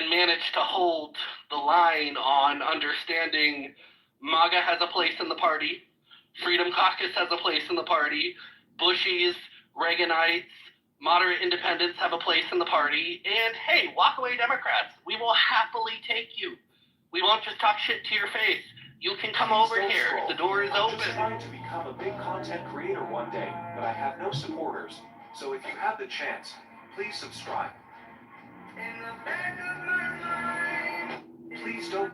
and managed to hold the line on understanding MAGA has a place in the party, Freedom Caucus has a place in the party, Bushies, Reaganites, moderate independents have a place in the party, and hey, walk away Democrats. We will happily take you. We won't just talk shit to your face. You can come over here. The door is open. I'm just trying to become a big content creator one day, but I have no supporters. So if you have the chance, please subscribe. In the back of my mind. Please don't.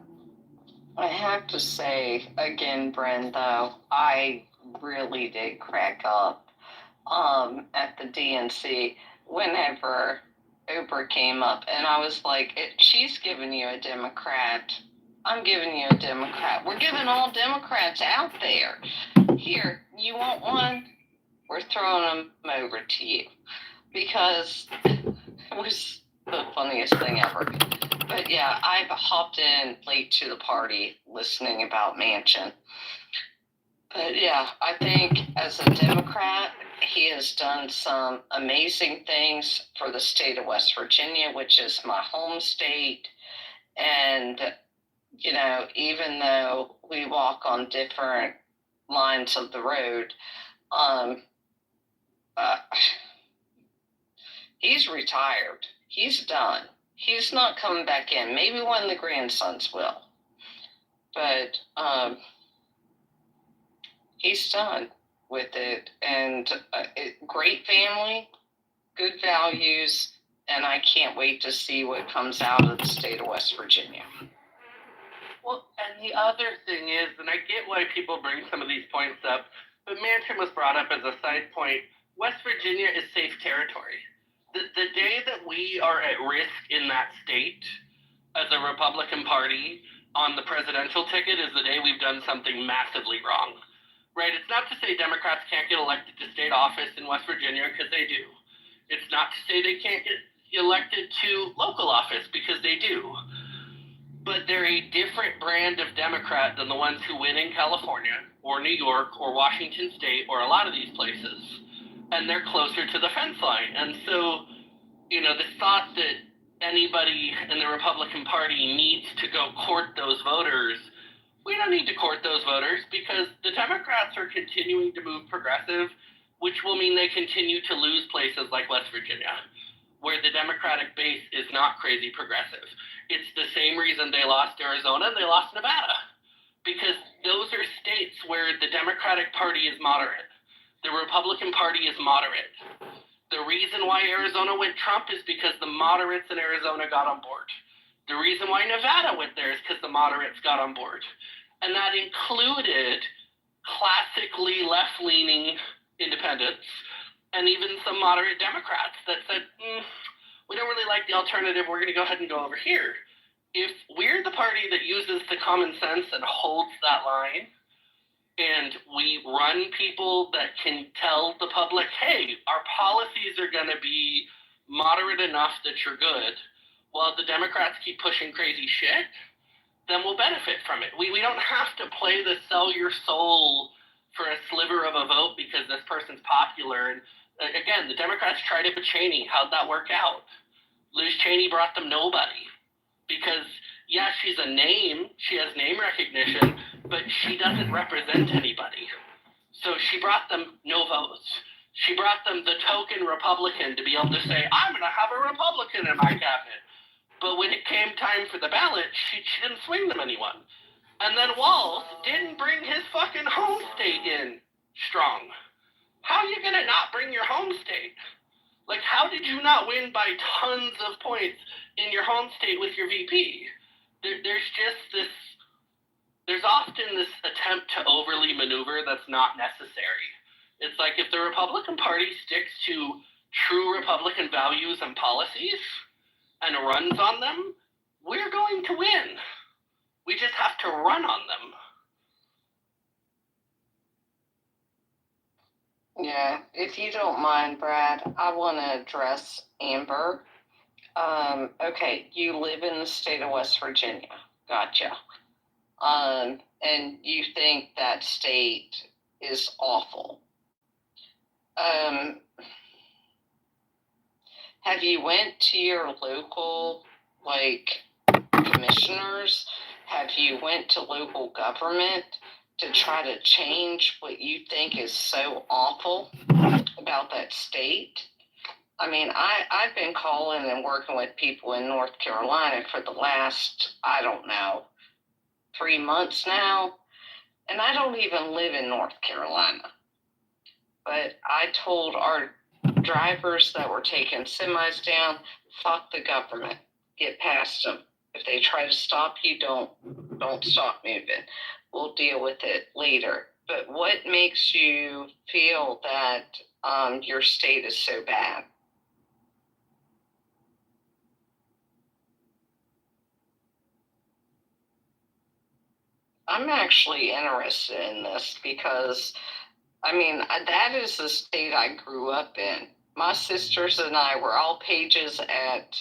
I have to say, again, Bren, though, I really did crack up at the DNC whenever Uber came up, and I was like, she's giving you a Democrat. I'm giving you a Democrat. We're giving all Democrats out there. Here, you want one? We're throwing them over to you. Because it was the funniest thing ever. But yeah, I've hopped in late to the party listening about Manchin. But yeah, I think as a Democrat, he has done some amazing things for the state of West Virginia, which is my home state. And, you know, even though we walk on different lines of the road, he's retired. He's done. He's not coming back in. Maybe one of the grandsons will. But he's done with it. And great family, good values, and I can't wait to see what comes out of the state of West Virginia. Well, and the other thing is, and I get why people bring some of these points up, but Manchin was brought up as a side point. West Virginia is safe territory. The day that we are at risk in that state as a Republican Party on the presidential ticket is the day we've done something massively wrong, right? It's not to say Democrats can't get elected to state office in West Virginia, because they do. It's not to say they can't get elected to local office, because they do. But they're a different brand of Democrat than the ones who win in California or New York or Washington State or a lot of these places. And they're closer to the fence line. And so, you know, the thought that anybody in the Republican Party needs to go court those voters, we don't need to court those voters, because the Democrats are continuing to move progressive, which will mean they continue to lose places like West Virginia, where the Democratic base is not crazy progressive. It's the same reason they lost Arizona and they lost Nevada, because those are states where the Democratic Party is moderate. The Republican Party is moderate. The reason why Arizona went Trump is because the moderates in Arizona got on board. The reason why Nevada went there is because the moderates got on board. And that included classically left-leaning independents and even some moderate Democrats that said, we don't really like the alternative, we're going to go ahead and go over here. If we're the party that uses the common sense and holds that line, and we run people that can tell the public, hey, our policies are going to be moderate enough that you're good, while the Democrats keep pushing crazy shit, then we'll benefit from it. We don't have to play the sell your soul for a sliver of a vote because this person's popular. And again, the Democrats tried it with Cheney. How'd that work out? Liz Cheney brought them nobody. Because, yeah, she's a name, she has name recognition, but she doesn't represent anybody. So she brought them no votes. She brought them the token Republican to be able to say, I'm going to have a Republican in my cabinet. But when it came time for the ballot, she didn't swing them anyone. And then Walz didn't bring his fucking home state in strong. How are you going to not bring your home state? Like, how did you not win by tons of points in your home state with your VP? There's just this, there's often this attempt to overly maneuver that's not necessary. It's like if the Republican Party sticks to true Republican values and policies and runs on them, we're going to win. We just have to run on them. Yeah, if you don't mind, Brad, I want to address Amber. Okay, you live in the state of West Virginia. Gotcha. And you think that state is awful. Have you went to your local like, commissioners? Have you went to local government to try to change what you think is so awful about that state? I mean, I've been calling and working with people in North Carolina for the last, I don't know, 3 months now, and I don't even live in North Carolina. But I told our drivers that were taking semis down, fuck the government, get past them. If they try to stop you, don't stop moving. We'll deal with it later. But what makes you feel that your state is so bad? I'm actually interested in this because, I mean, that is the state I grew up in. My sisters and I were all pages at,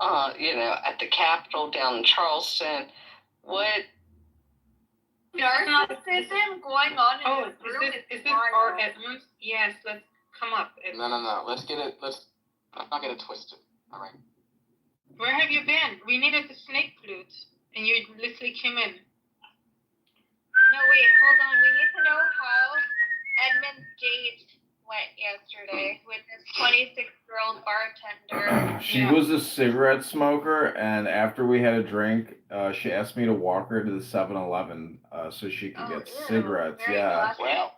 at the Capitol down in Charleston. What? Narcissism going on in this room. Is this our Edmonds? Yes, let's come up. No. Let's not get it twisted. All right. Where have you been? We needed the snake flute, and you literally came in. No, wait, hold on. We need to know how Edmund's date went yesterday with this 26-year-old bartender. She was a cigarette smoker, and after we had a drink, she asked me to walk her to the 7-Eleven so she could get cigarettes. Yeah. Well,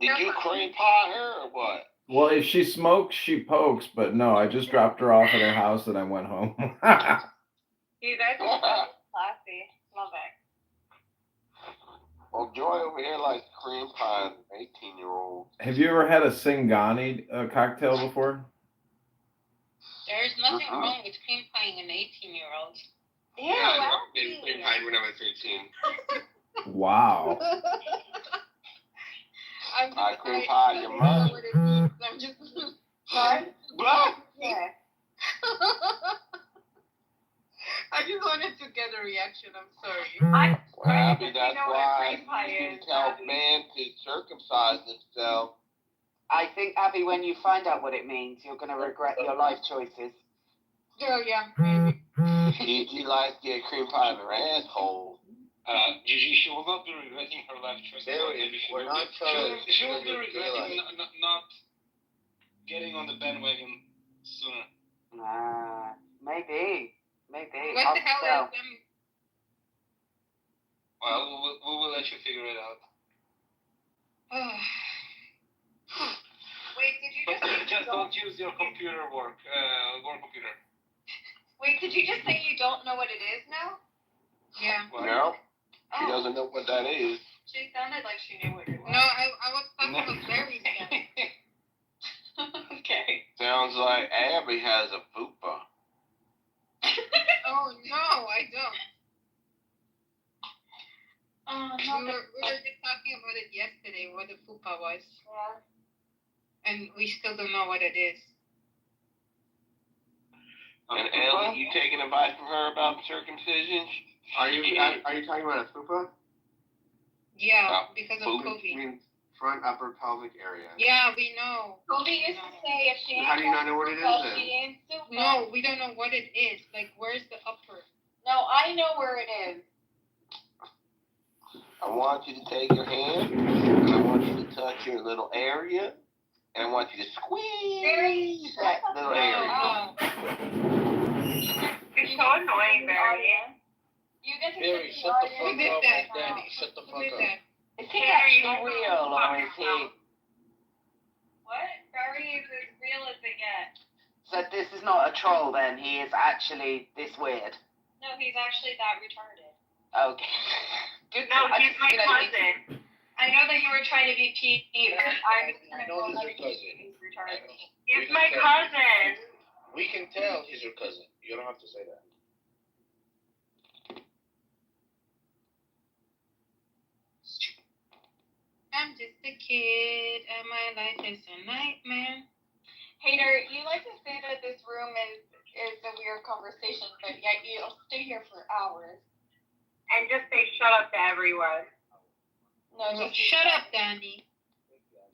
did you cream pie her or what? Well, if she smokes, she pokes, but no, I just dropped her off at her house and I went home. You guys are so classy. Love it. Well, Joy over here likes cream pie, 18-year-old. Have you ever had a Singani cocktail before? There's nothing wrong with cream pieing an 18-year-old. Yeah, I've been cream pie when I was 13. Wow. I cream pie your mother. I'm just... What? What? Yeah. I just wanted to get a reaction. I'm sorry. Well, Abby, that's know what why cream pie you is, tell Abby. men to circumcise themselves. I think, Abby, when you find out what it means, you're going to regret your life choices. Oh, yeah, maybe. She likes to get cream pie in her asshole. Gigi, she will not be regretting her life choices. We're not trying to. She will be regretting not getting on the bandwagon sooner. Maybe. What the hell is them? Well, we will let you figure it out. Wait, did you But just say just don't use your computer work computer. Wait, did you just say you don't know what it is now? Yeah. What? No, she Oh, doesn't know what that is. she sounded like she knew what it was. No, I was talking with Larry then. Okay. Sounds like Abby has a fupa. Oh, no, I don't. We were just talking about it yesterday, what the fupa was. Yeah. And we still don't know what it is. And Ellie, you taking advice from her about circumcision? Are you talking about a fupa? Yeah, because of Fupa Kobe. It means front upper pelvic area. Yeah, we know. Kobe used to say if she ain't How do you not know what it is well, then? she ain't super. No, we don't know what it is. Like, where's the upper? No, I know where it is. I want you to take your hand, and I want you to touch your little area, and I want you to squeeze that little area. Oh, You're so annoying, Barry. You get to Barry, sit shut the Who fuck did up, that? Danny. Shut the who fuck did up. that? Is he actually real or is he? What? Barry is as real as they get. So this is not a troll then, he is actually this weird. No, he's actually that retarded. Okay. Good. No, I he's just, my you know, cousin. I know that you were trying to be Pete, but I'm just I gonna know go he's your like cousin. he's retarded. We He's can my tell. cousin. We can tell he's your cousin. You don't have to say that. I'm just a kid, and my life is a nightmare. Hater, you like to say that this room is a weird conversation, but yet you'll stay here for hours. And just say shut up to everyone. No, Well, just shut up, Danny.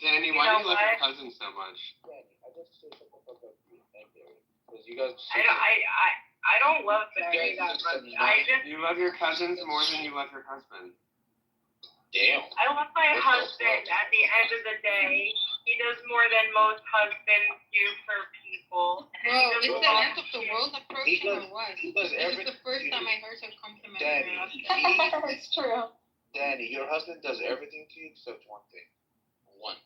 Danny, You why know do you love your what? cousin so much? Danny, I just say shut the fuck up to you. Thank you. Because you guys. I don't love Barry that much. You love your cousins more than you love your husband. Damn. I love my husband. At the end of the day, he does more than most husbands do for people. Well, it's the end of the world approaching or what? He does This is everything. the first time I heard her compliment Daddy, her husband. It's true. Daddy, your husband does everything to you except one thing. One.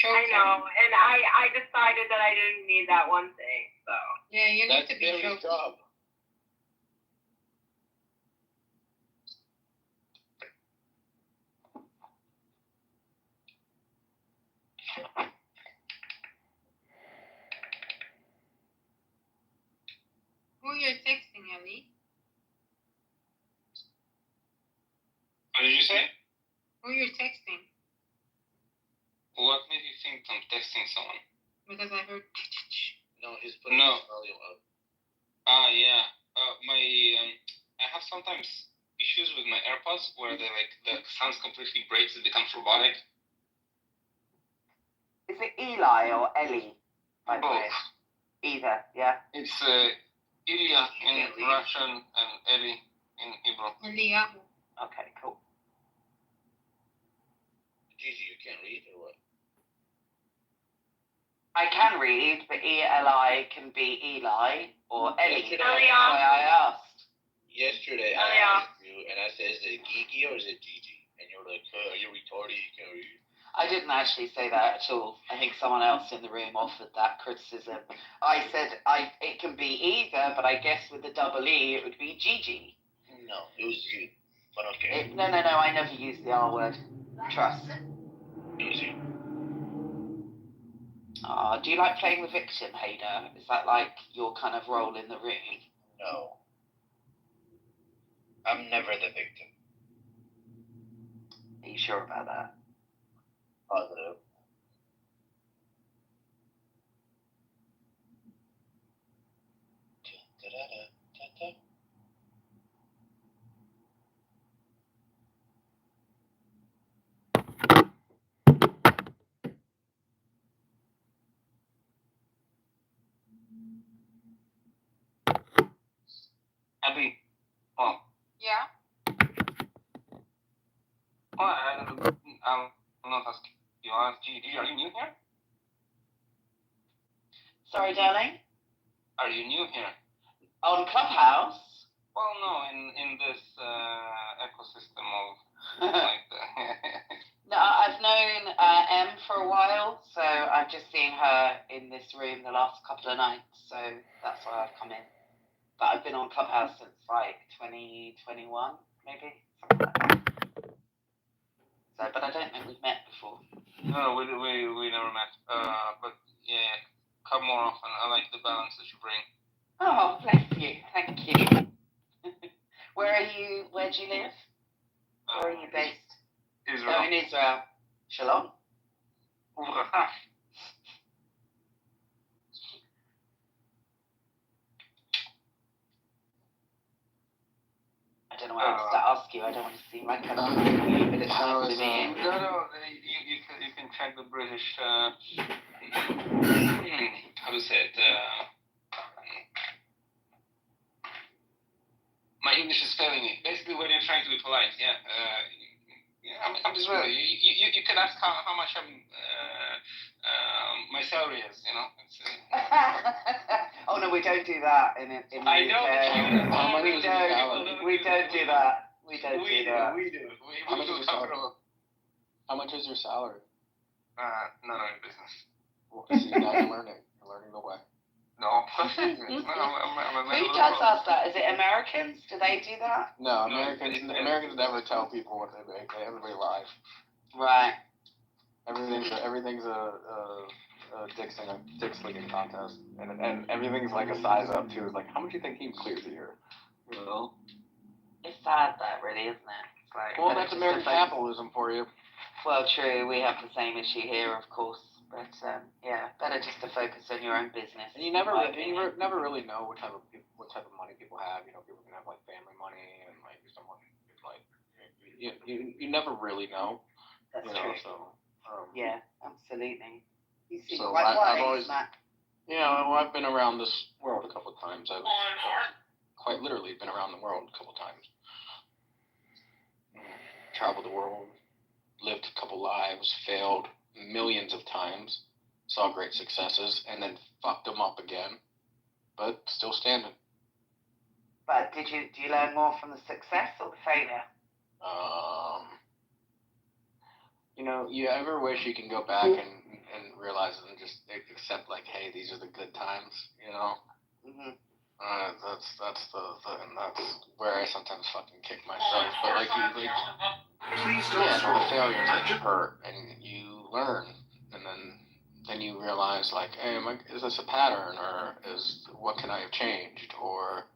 I know, and I decided that I didn't need that one thing, so. Yeah, you need That's to be Barry's choked. job. Who you're texting, Ellie? What did you say? Who you're texting? What made you think I'm texting someone? Because I heard. No, he's putting No. his volume up. Yeah. I have sometimes issues with my AirPods where the sounds completely breaks. It becomes robotic. Is it Eli or Ellie? By the way? Both. Either, yeah. It's Ilya in Russian and Eli in Hebrew. Eliyahu. Okay, cool. Gigi, you can't read or what? I can read, but Eli can be Eli or Ellie. Yesterday, That's why I asked. Yesterday, I asked you, and I said, is it Gigi or is it Gigi? And you were like, are you retarded? You can't read. I didn't actually say that at all. I think someone else in the room offered that criticism. I said it can be either, but I guess with the double E, it would be Gigi. No, it was you. But okay. No, I never used the R word. Trust. It was you. Do you like playing the victim, Hader? Is that like your kind of role in the room? No. I'm never the victim. Are you sure about that? Positive. Da-da-da-da-da. Abby. Oh. Yeah? Well, I'm not asking you. I'll ask Gigi. Are you new here? Sorry, darling? Are you new here? On Clubhouse? Well, no, in this ecosystem of like No, I've known M for a while, so I've just seen her in this room the last couple of nights, so that's why I've come in. But I've been on Clubhouse since like 2021, maybe, something like that. So, but I don't think we've met before. No, we never met. But yeah, come more often. I like the balance that you bring. Oh, bless you. Thank you. Where do you live? Where are you based? Israel. Oh, in Israel. Shalom. I don't know what else to ask you. I don't want to seem like I'm asking you, but it's nice to meet you. No, you can check the British, how to say it, my English is failing me. Basically, when you're trying to be polite, I'm Israeli. You can ask how much my salary is, you know. Oh no, we don't do that in I know that we don't do that. We don't do that. We do. How much is your salary? Talk How much is your salary? none of your business. Well, see, now you're learning. You're learning the way. No. Who does that? Is it Americans? Do they do that? No, Americans never tell people what they make. Everybody lies. Right. Everything's a dick slinging contest, and everything's like a size up too. It's like, how much do you think he clears a year? You know. It's sad, that really, isn't it? It's like, Well, that's American capitalism for you. Well, true. We have the same issue here, of course. But yeah, better just to focus on your own business. And you never really know what type of money people have. You know, people can have like family money, and like someone like you never really know. That's you know, true. So yeah, absolutely. You seem so quite I've wise, always Matt. Yeah, well, I've been around this world a couple of times. I've quite literally been around the world a couple of times. Traveled the world, lived a couple lives, failed millions of times, saw great successes, and then fucked them up again, but still standing. But do you learn more from the success or the failure? You ever wish you can go back and realize it and just accept, like, hey, these are the good times, you know? Mm-hmm. That's where I sometimes fucking kick myself. But Please don't the failures that you hurt, and you learn, and then you realize, like, hey, is this a pattern, or what can I have changed, or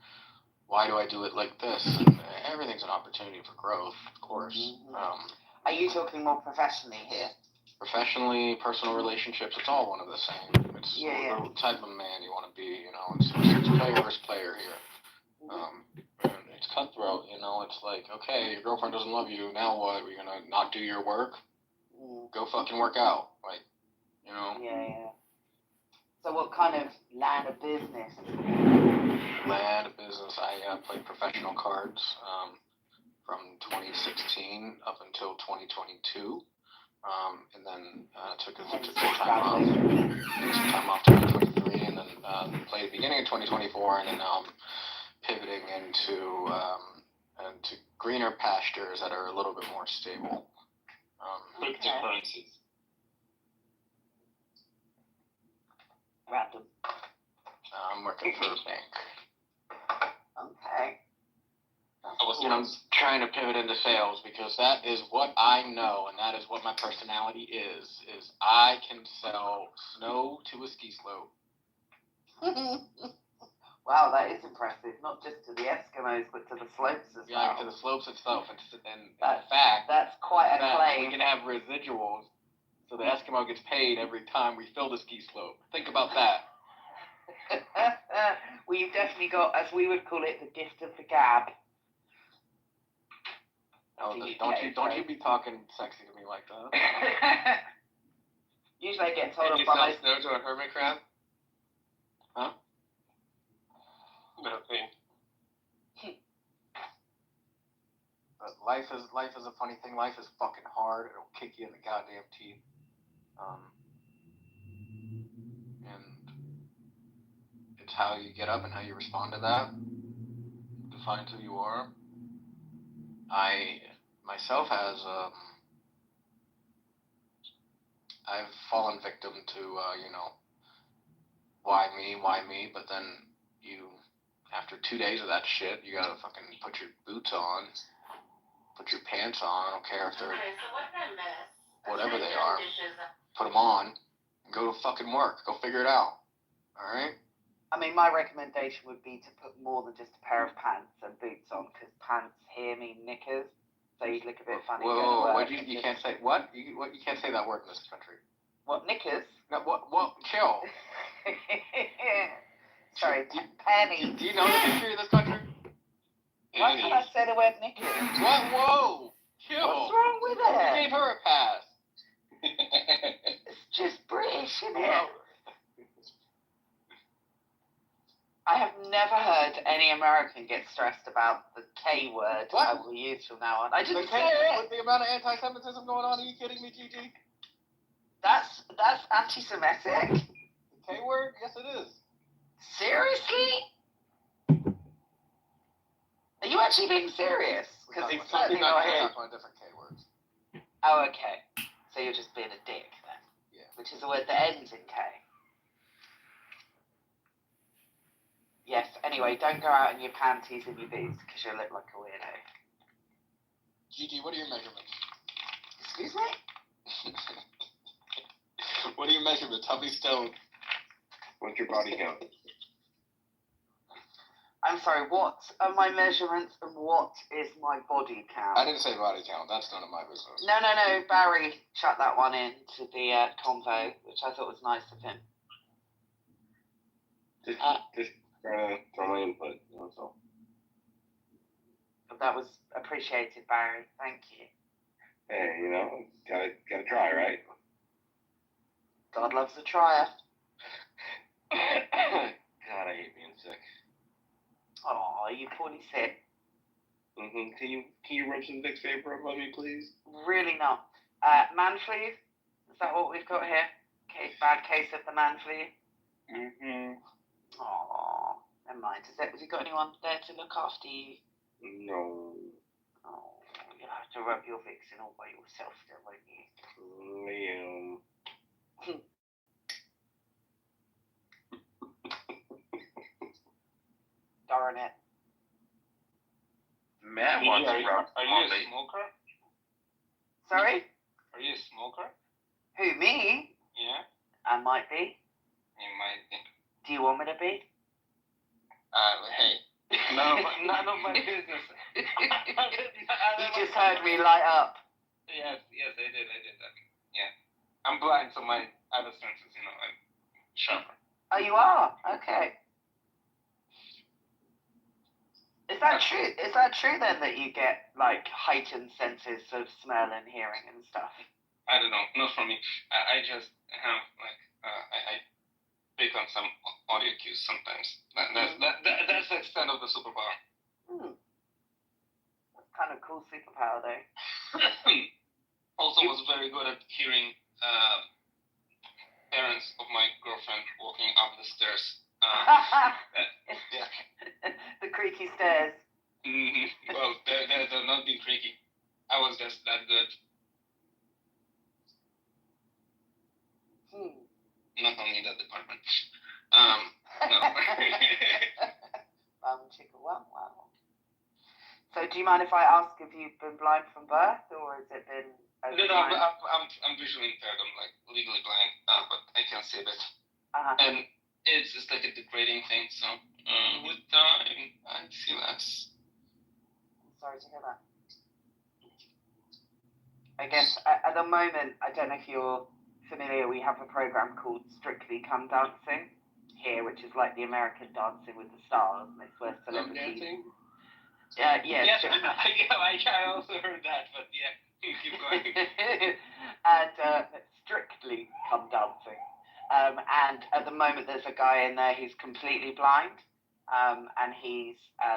why do I do it like this? And everything's an opportunity for growth, of course. Mm-hmm. Are you talking more professionally here? Professionally, personal relationships, it's all one of the same. It's the type of man you want to be, you know. It's player versus player here. And it's cutthroat, you know. It's like, okay, your girlfriend doesn't love you, now what? Are you going to not do your work? Go fucking work out. Like, you know. Yeah. So what kind of line of business? I played professional cards from 2016 up until 2022. And then took some time off 2023, and then played the beginning of 2024, and then now I'm pivoting into greener pastures that are a little bit more stable. Cryptocurrencies. Random. I'm working for a bank. Okay. And I'm trying to pivot into sales because that is what I know, and that is what my personality is I can sell snow to a ski slope. Wow, that is impressive. Not just to the Eskimos, but to the slopes as well. Yeah, to the slopes itself. And in fact, that's quite a claim. We can have residuals, so the Eskimo gets paid every time we fill the ski slope. Think about that. Well, you've definitely got, as we would call it, the gift of the gab. Oh, don't you be talking sexy to me like that. Usually I get told off by my snow to a hermit crab. Huh? Nothing. But life is a funny thing. Life is fucking hard. It'll kick you in the goddamn teeth. And it's how you get up and how you respond to that defines who you are. I myself I've fallen victim to why me, but then after 2 days of that shit, you gotta fucking put your boots on, put your pants on, I don't care if they're whatever they are, put them on, and go to fucking work, go figure it out, alright? I mean, my recommendation would be to put more than just a pair of pants and boots on, because pants here mean knickers, so you'd look a bit funny. Whoa, you can't say, what? You can't say that word in this country. What, knickers? No, what, chill. Sorry, penny. Do you know the history of this country? Why can't I say the word knickers? What? Whoa! Chill. What's wrong with it? You gave her a pass. It's just British, isn't it? I have never heard any American get stressed about the K word. What? I will use from now on. I just With the amount of anti-Semitism going on, are you kidding me, Gigi? That's anti-Semitic? The K word? Yes, it is. Seriously? Are you actually being serious? Because it's certainly not here. Talking about different K words. Oh, okay. So you're just being a dick then? Yeah. Which is a word that ends in K. Yes, anyway, don't go out in your panties and your boots because you'll look like a weirdo. Gigi, what are your measurements? Excuse me? What are your measurements? How many stone? What's your body count? I'm sorry, what are my measurements and what is my body count? I didn't say body count. That's none of my business. No. Barry shut that one in to the convo, which I thought was nice of him. Just trying to throw my input, that's all. That was appreciated, Barry. Thank you. Hey, gotta try, right? God loves a trier. God, I hate being sick. Oh, you poorly sick. Mm-hmm. Can you rub some Vicks Vapor up on me, please? Really not. Man flu? Is that what we've got here? Bad case of the man flu? Mm-hmm. Oh, never mind. Has he got anyone there to look after you? No. Oh, you'll have to rub your Vicks in all by yourself still, won't you? Liam. Darn it. Matt wants to rub Are you a smoker? Sorry? Are you a smoker? Who, me? Yeah, I might be. you might be. Do you want me to be? Hey, none of my business. You just heard me light up. Yes, I did that. Yeah, I'm blind, so my other senses, I'm sharper. Oh, you are? Okay. Is that true? Is that true then that you get like heightened senses of smell and hearing and stuff? I don't know, not for me. I just have I pick on some audio cues sometimes. That's the extent of the superpower. That's kind of cool superpower though. Also was very good at hearing parents of my girlfriend walking up the stairs. Yeah. The creaky stairs. Mm-hmm. Well, they're not being creaky. I was just that good. Not only that department. No. Chicka wow. So, do you mind if I ask if you've been blind from birth, or has it been? No, I'm visually impaired. I'm like legally blind, but I can see a bit. And it's just like a degrading thing. So with time, I see less. Sorry to hear that. I guess at the moment, I don't know if you're familiar, we have a program called Strictly Come Dancing here, which is like the American Dancing with the Stars, and it's where celebrities. Dancing? Yes. I also heard that, but yeah, keep going. And Strictly Come Dancing. And at the moment, there's a guy in there who's completely blind. And he's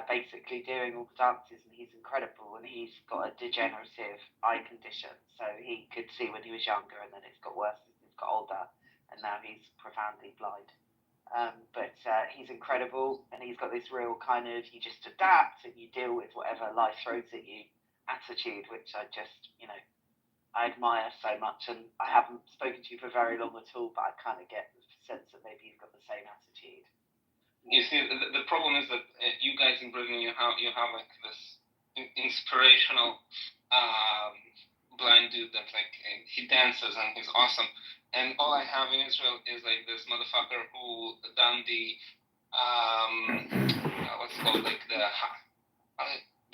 basically doing all the dances, and he's incredible, and he's got a degenerative eye condition, so he could see when he was younger, and then it's got worse as he's got older, and now he's profoundly blind. But he's incredible, and he's got this real kind of, you just adapt and you deal with whatever life throws at you attitude, which I just, I admire so much, and I haven't spoken to you for very long at all, but I kind of get the sense that maybe you've got the same attitude. You see, the problem is that you guys in Britain, you have like this inspirational blind dude that like he dances and he's awesome, and all I have in Israel is like this motherfucker who done the what's it called, like the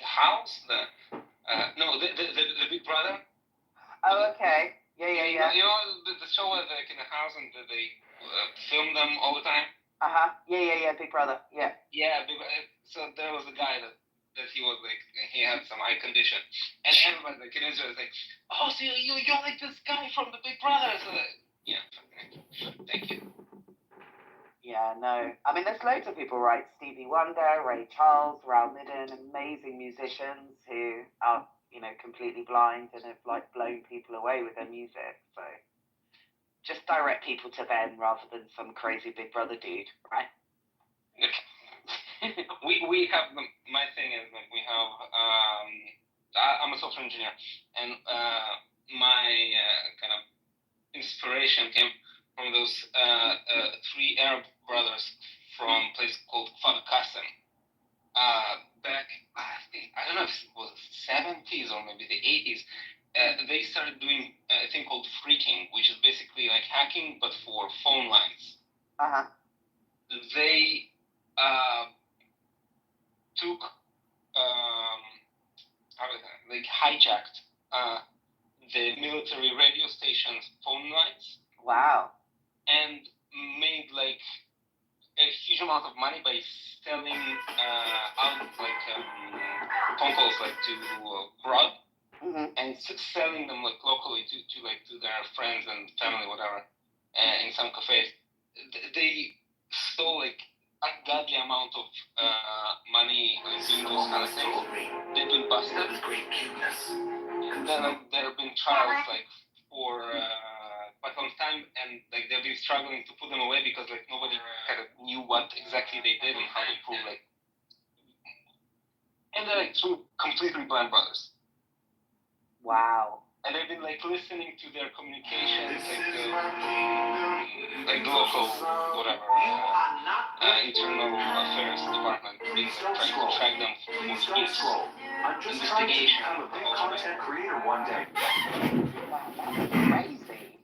house, the Big Brother. Oh, okay. Yeah. You know the show where they're like in the house and they film them all the time. Yeah, Big Brother, yeah. Yeah, so there was a guy that he was like, he had some eye condition, and everybody like in Israel is like, oh, so you're like this guy from the Big Brother. So yeah, thank you. Yeah, no. I mean, there's loads of people, right? Stevie Wonder, Ray Charles, Raul Midden, amazing musicians who are, completely blind and have like blown people away with their music, so. Just direct people to them rather than some crazy Big Brother dude, right? we have my thing is like we have I'm a software engineer, and my kind of inspiration came from those three Arab brothers from a place called Kfar Qasim. Back, I don't know if it was the 70s or maybe the 80s. They started doing a thing called phreaking, which is basically like hacking, but for phone lines. They took, hijacked the military radio station's phone lines. Wow. And made like a huge amount of money by selling out like phone calls like to abroad. And selling them like locally to their friends and family, whatever, in some cafes. They stole like ungodly amount of money doing those kind of things. They've been busted. And then like there have been trials like for quite a long time, and like they've been struggling to put them away because like nobody kind of knew what exactly they did and how to prove like. And they're like two completely blind brothers. Wow. And they've been like listening to their communications, like the local whatever internal affairs department, being like trying to track them for Please don't years. scroll. I'm just trying to Investigation. become a big content creator one day. Wow, that's crazy.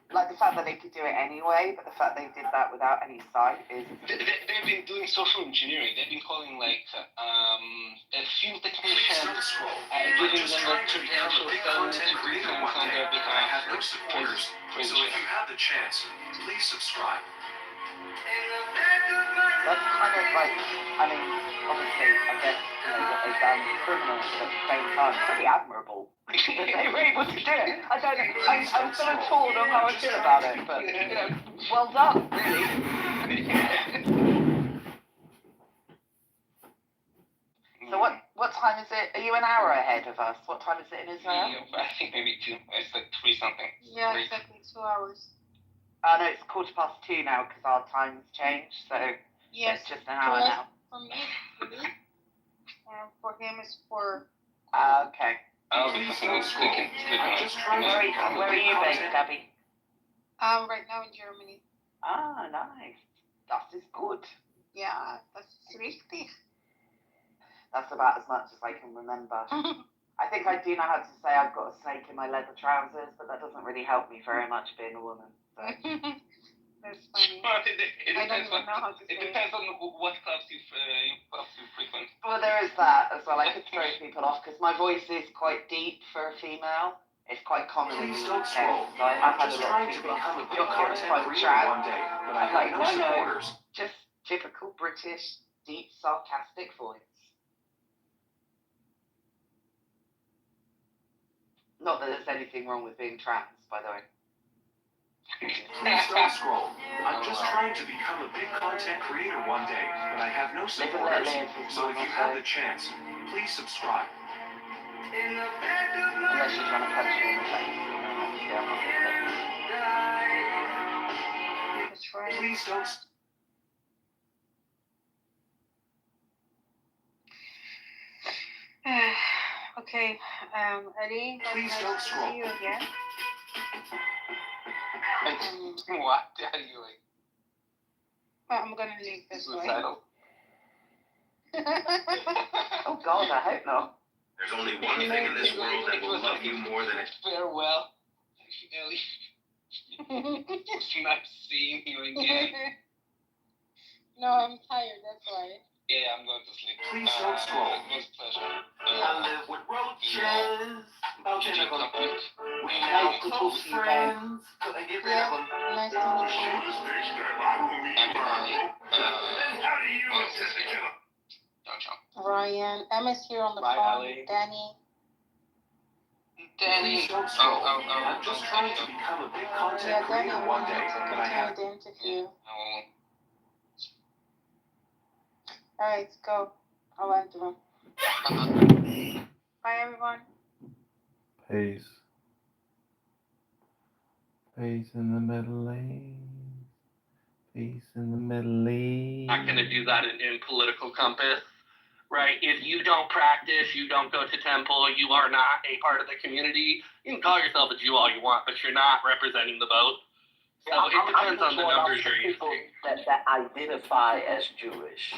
Like the fact that they could do it anyway, but the fact they did that without any sight is. They've been doing social engineering. They've been calling like a field technician, giving them like credentials, telling them to do things on their I behalf. have no supporters, so if you have the chance, please subscribe. That's kind of like, I mean, obviously, I guess, you know, what they've done is criminal, but at the same time, pretty admirable. That they were able to do it. I don't know, I'm sort of torn on how I feel about it, but, you know, well done, really. So what time is it? Are you an hour ahead of us? What time is it in Israel? Yeah, I think maybe 2. It's like 3 something. Yeah, exactly. 2 hours. No, it's 2:15 now because our time's changed, so Yes. it's just an hour now. For me, it's 3. And for him, it's 4. Okay. I'll be fucking speaking. Where are you based, Gabby? Right now in Germany. Ah, nice. That is good. Yeah, that's richtig. That's about as much as I can remember. I think I do know how to say I've got a snake in my leather trousers, but that doesn't really help me very much being a woman. So. That's funny. But it I don't depends even know how to say it depends on what clubs you frequent. Well, there is that as well. I could throw people off because my voice is quite deep for a female. It's quite common in Please the don't UK. scroll. So I have I'm had a just lot trying of to people become a ask me, big "You're content quite creator trad." one day, but I I'm have like, no no, supporters. just typical British, deep, sarcastic voice. Not that there's anything wrong with being trans, by the way. Please don't scroll. I'm just trying to become a big content creator one day, but I have no supporters. So if you have the chance, please subscribe. Unless you're trying to punch me in the face. Obviously, I'm not gonna let you. That's right. Please don't. Okay, Eddie, Please nice don't to scroll. see you again. What are you like? Well, I'm gonna leave this way. Suicidal? Oh God, I hope not. There's only one thing in this world that will love you more than it. Farewell. Ellie. It's nice seeing you again. No, I'm tired, that's why. Yeah, I'm going to sleep. Please don't scroll. It was a pleasure. I live with roaches. About Did 10 you of them. come? We now close friends. Could I get rid of them? Nice to meet you. Ryan, Emma's here on the Bye, phone. Ellie. Danny. Danny. Please don't scroll. I'm just trying to become a big content Yeah, Danny creator one wanted day, to but I have. continue the interview. Oh. Alright, go. I'll end the room. Bye, everyone. Peace. Peace in the Middle East. Peace in the Middle East. Not going to do that in political compass, right? If you don't practice, you don't go to temple, you are not a part of the community. You can call yourself a Jew all you want, but you're not representing the vote. So it depends on the numbers you're people using. that identify as Jewish.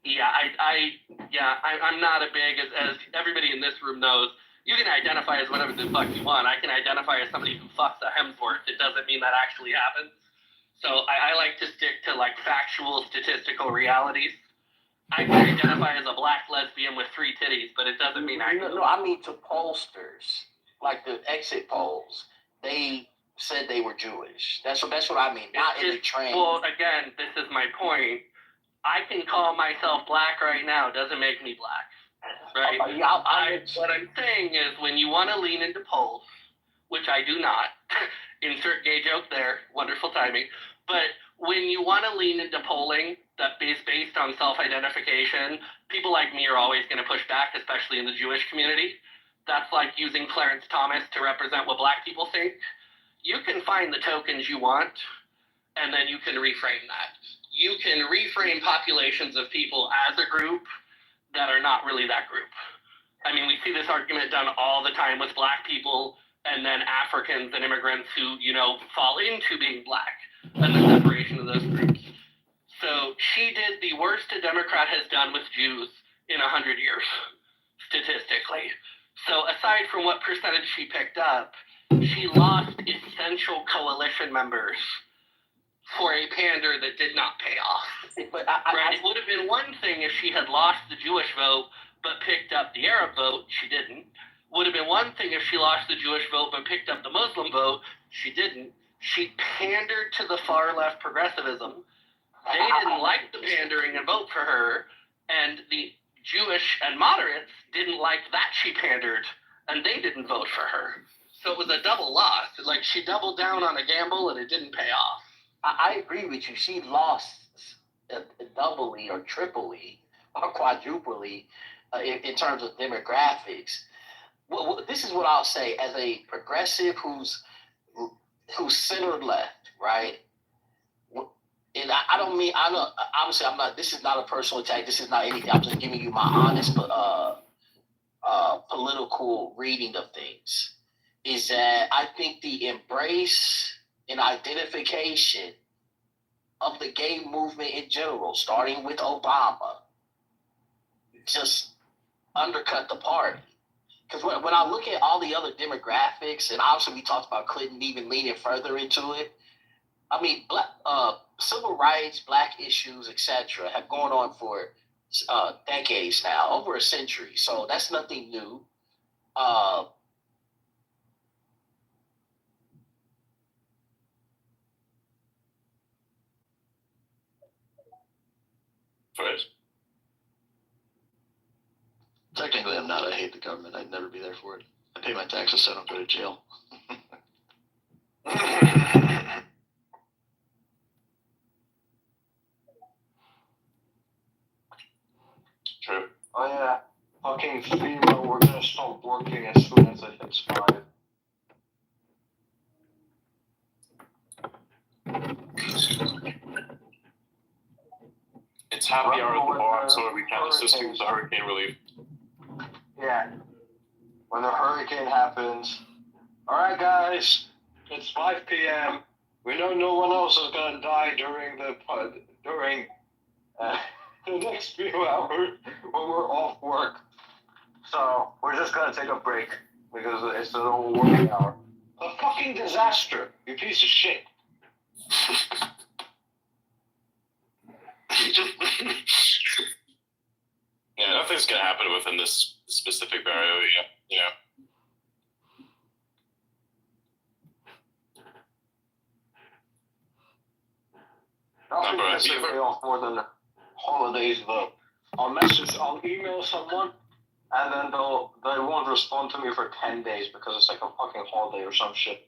Yeah, I'm not a big, as everybody in this room knows, you can identify as whatever the fuck you want. I can identify as somebody who fucks a Hemsworth. It doesn't mean that actually happens. So I like to stick to like factual statistical realities. I can identify as a black lesbian with 3 titties, but it doesn't mean I No, I mean to pollsters, like the exit polls. They said they were Jewish. That's what I mean. Not in the train. Well, again, this is my point. I can call myself black right now. Doesn't make me black, right? What I'm saying is when you want to lean into polls, which I do not, insert gay joke there, wonderful timing. But when you want to lean into polling that is based on self-identification, people like me are always going to push back, especially in the Jewish community. That's like using Clarence Thomas to represent what black people think. You can find the tokens you want, and then you can reframe that. You can reframe populations of people as a group that are not really that group. I mean, we see this argument done all the time with black people and then Africans and immigrants who, fall into being black and the separation of those groups. So she did the worst a Democrat has done with Jews in 100 years, statistically. So aside from what percentage she picked up, she lost essential coalition members for a pander that did not pay off. But It would have been one thing if she had lost the Jewish vote but picked up the Arab vote. She didn't. Would have been one thing if she lost the Jewish vote but picked up the Muslim vote. She didn't. She pandered to the far left progressivism. They didn't like the pandering and vote for her, and the Jewish and moderates didn't like that she pandered, and they didn't vote for her. So it was a double loss. Like, she doubled down on a gamble, and it didn't pay off. I agree with you. She lost doubly or triply or quadruply in terms of demographics. Well, this is what I'll say as a progressive who's center left, right? And obviously I'm not, this is not a personal attack. This is not anything. I'm just giving you my honest political reading of things. Is that I think the embrace and identification of the gay movement in general, starting with Obama, just undercut the party. Because when I look at all the other demographics, and obviously we talked about Clinton even leaning further into it, I mean, civil rights, black issues, etc., have gone on for decades now, over a century. So that's nothing new. First. Technically, I'm not. I hate the government. I'd never be there for it. I pay my taxes so I don't go to jail. True. Oh yeah. Fucking FEMA, we're gonna start working as soon as it hits 5. It's happy hour at the bar, so we can't assist you with the hurricane relief. Yeah. When the hurricane happens, alright guys, it's 5 p.m. We know no one else is gonna die during the next few hours when we're off work. So we're just gonna take a break because it's an old working hour. A fucking disaster, you piece of shit. Yeah, nothing's gonna happen within this specific area. Yeah. Nothing can piss me off more than holidays, though. I'll email someone, and then they won't respond to me for 10 days because it's like a fucking holiday or some shit.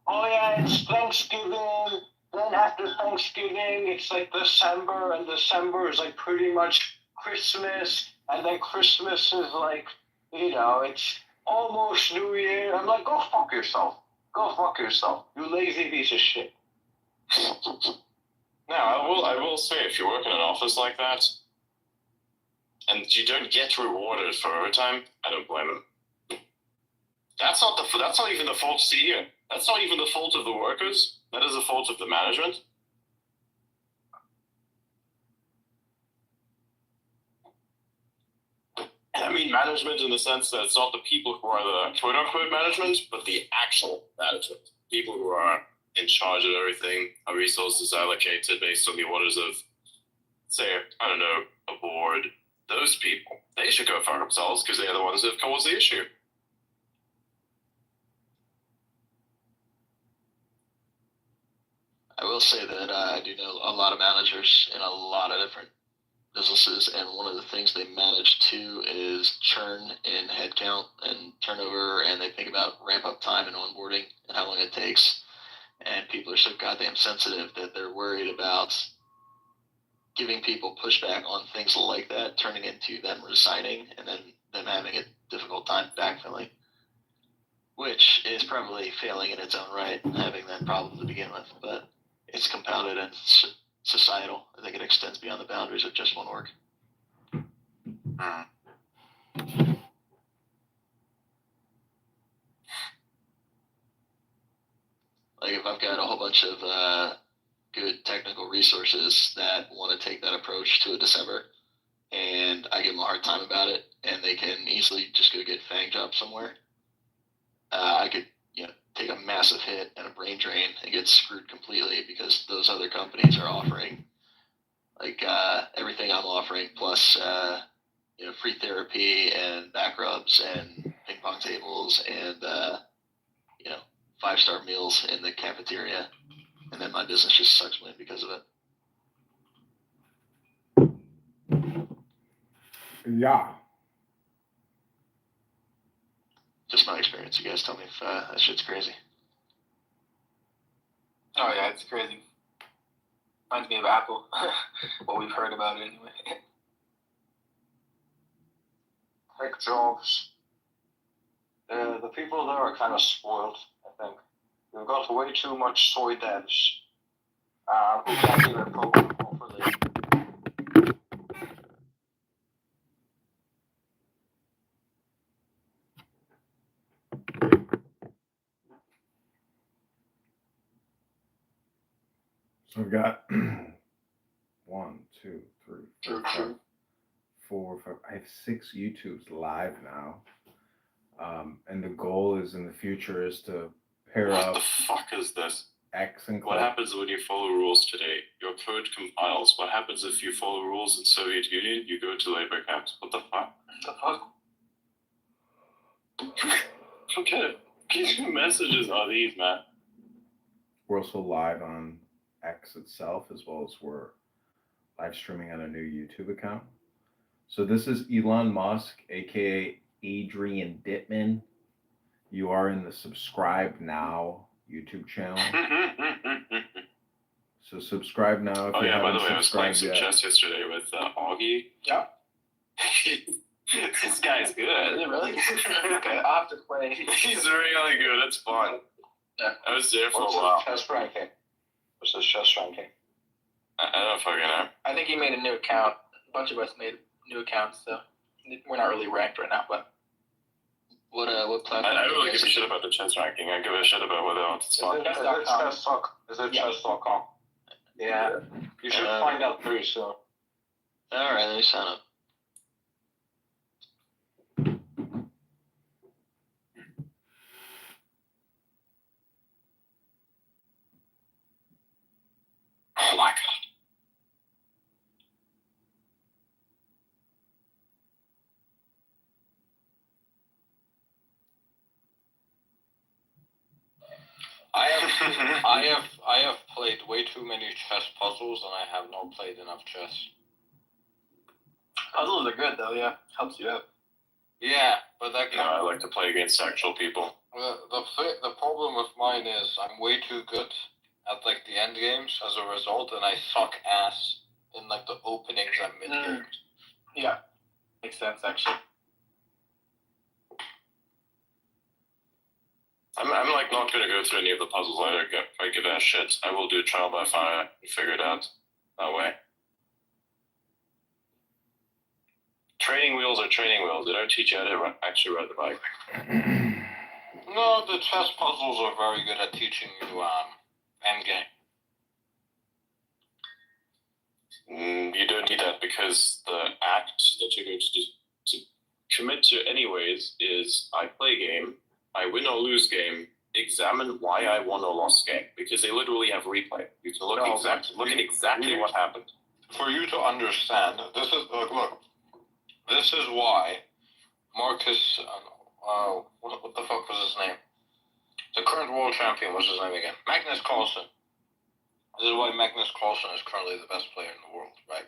Oh yeah, it's Thanksgiving. Then after Thanksgiving, it's like December, and December is like pretty much Christmas, and then Christmas is like, it's almost New Year. I'm like, go fuck yourself. Go fuck yourself. You lazy piece of shit. Now, I will say, if you work in an office like that, and you don't get rewarded for overtime, I don't blame them. That's not even the fault. See here, that's not even the fault of the workers. That is the fault of the management. And I mean management in the sense that it's not the people who are the quote-unquote management, but the actual management. People who are in charge of everything, how resources are allocated based on the orders of, say, I don't know, a board. Those people, they should go for themselves because they're the ones that have caused the issue. I will say that I do know a lot of managers in a lot of different businesses, and one of the things they manage too is churn in headcount and turnover, and they think about ramp up time and onboarding and how long it takes. and people are so goddamn sensitive that they're worried about giving people pushback on things like that, turning into them resigning and then them having a difficult time backfilling, which is probably failing in its own right, having that problem to begin with. But it's compounded and societal. I think it extends beyond the boundaries of just one org. Like if I've got a whole bunch of good technical resources that want to take that approach to a December, and I give them a hard time about it, and they can easily just go get Fang job somewhere, I could take a massive hit and a brain drain and get screwed completely because those other companies are offering like everything I'm offering plus free therapy and back rubs and ping pong tables and 5-star meals in the cafeteria, and then my business just sucks wind because of it. Yeah. Just my experience. You guys tell me if that shit's crazy. Oh yeah, it's crazy. Reminds me of Apple. What we've heard about it anyway. Tech jobs. The people there are kind of spoiled, I think. We've got way too much soy devs who can't even program properly. So I've got 1, 2, 3, 4, 5, 4, 5. I have 6 YouTubes live now. And the goal is in the future is to pair up. What the fuck is this? X and what happens when you follow rules today? Your code compiles. What happens if you follow rules in Soviet Union? You go to labor camps. What the fuck? What kind of messages are these, man? We're also live on X itself, as well as we're live streaming on a new YouTube account. So this is Elon Musk, aka Adrian Dittman. You are in the subscribe now YouTube channel. So subscribe now if you haven't. By the way, I was playing some yet. chess yesterday with Augie. Yeah. This guy's good. Is it really? Okay, I'll have to play. He's really good. It's fun. Yeah. I was there for What's a while. his chess ranking? What's his chess ranking? I don't fucking know. I think he made a new account. A bunch of us made new accounts, so we're not really ranked right now, but. What platform? I don't really give a shit about the chess ranking. I give a shit about whether or not it's fun. Is it chess.com? Yeah. You should find out pretty soon. Alright, let me sign up. Oh my god. I have played way too many chess puzzles, and I have not played enough chess. Puzzles are good though, yeah. Helps you out. Yeah, but that No, I like to play against actual people. The problem with mine is I'm way too good at like the end games as a result, and I suck ass in like the openings and mid games. Yeah, makes sense actually. I'm like not gonna go through any of the puzzles. I give a shit. I will do trial by fire and figure it out that way. Training wheels are training wheels. They don't teach you how to actually ride the bike. No, the chess puzzles are very good at teaching you end game. You don't need that because the act that you're going to commit to anyways is I play game, I win or lose game, examine why I won or lost game, because they literally have replay. You can look at exactly what happened. For you to understand, this is look. This is why Marcus, what the fuck was his name? The current world champion, what's his name again? Magnus Carlsen. This is why Magnus Carlsen is currently the best player in the world, right?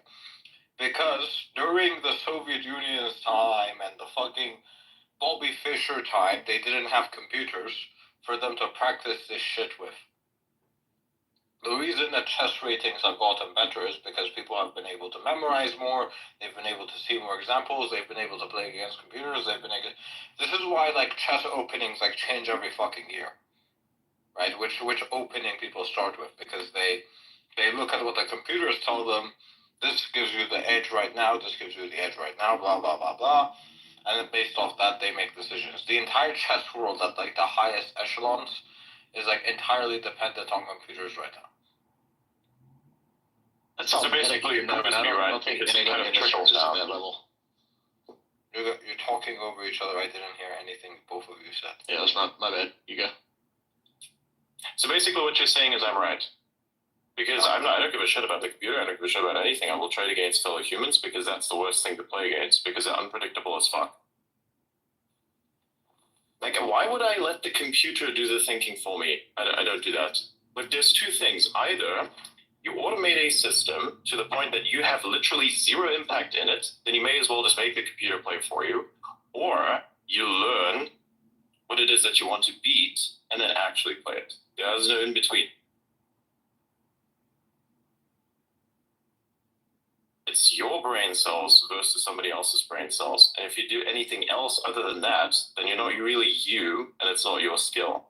Because during the Soviet Union's time and the fucking Bobby Fischer time, they didn't have computers for them to practice this shit with. the reason that chess ratings have gotten better is because people have been able to memorize more, they've been able to see more examples, they've been able to play against computers, this is why, like, chess openings, like, change every fucking year, right? Which opening people start with, because they look at what the computers tell them, this gives you the edge right now, this gives you the edge right now, blah, blah, blah, blah, and then based off that, they make decisions. The entire chess world at, like, the highest echelons is, like, entirely dependent on computers right now. That's So all basically, no, it proves I me don't, right. I don't think It's anybody kind in of this trickles is at down. that level. You're talking over each other. I didn't hear anything both of you said. Yeah, that's my bad. You go. So basically, what you're saying is I'm right. Because I don't give a shit about the computer, I don't give a shit about anything. I will trade against fellow humans because that's the worst thing to play against, because they're unpredictable as fuck. Like, why would I let the computer do the thinking for me? I don't do that. Like, there's two things. Either you automate a system to the point that you have literally zero impact in it, then you may as well just make the computer play for you, or you learn what it is that you want to beat and then actually play it. There's no in between. It's your brain cells versus somebody else's brain cells. And if you do anything else other than that, then you're not really you, and it's not your skill.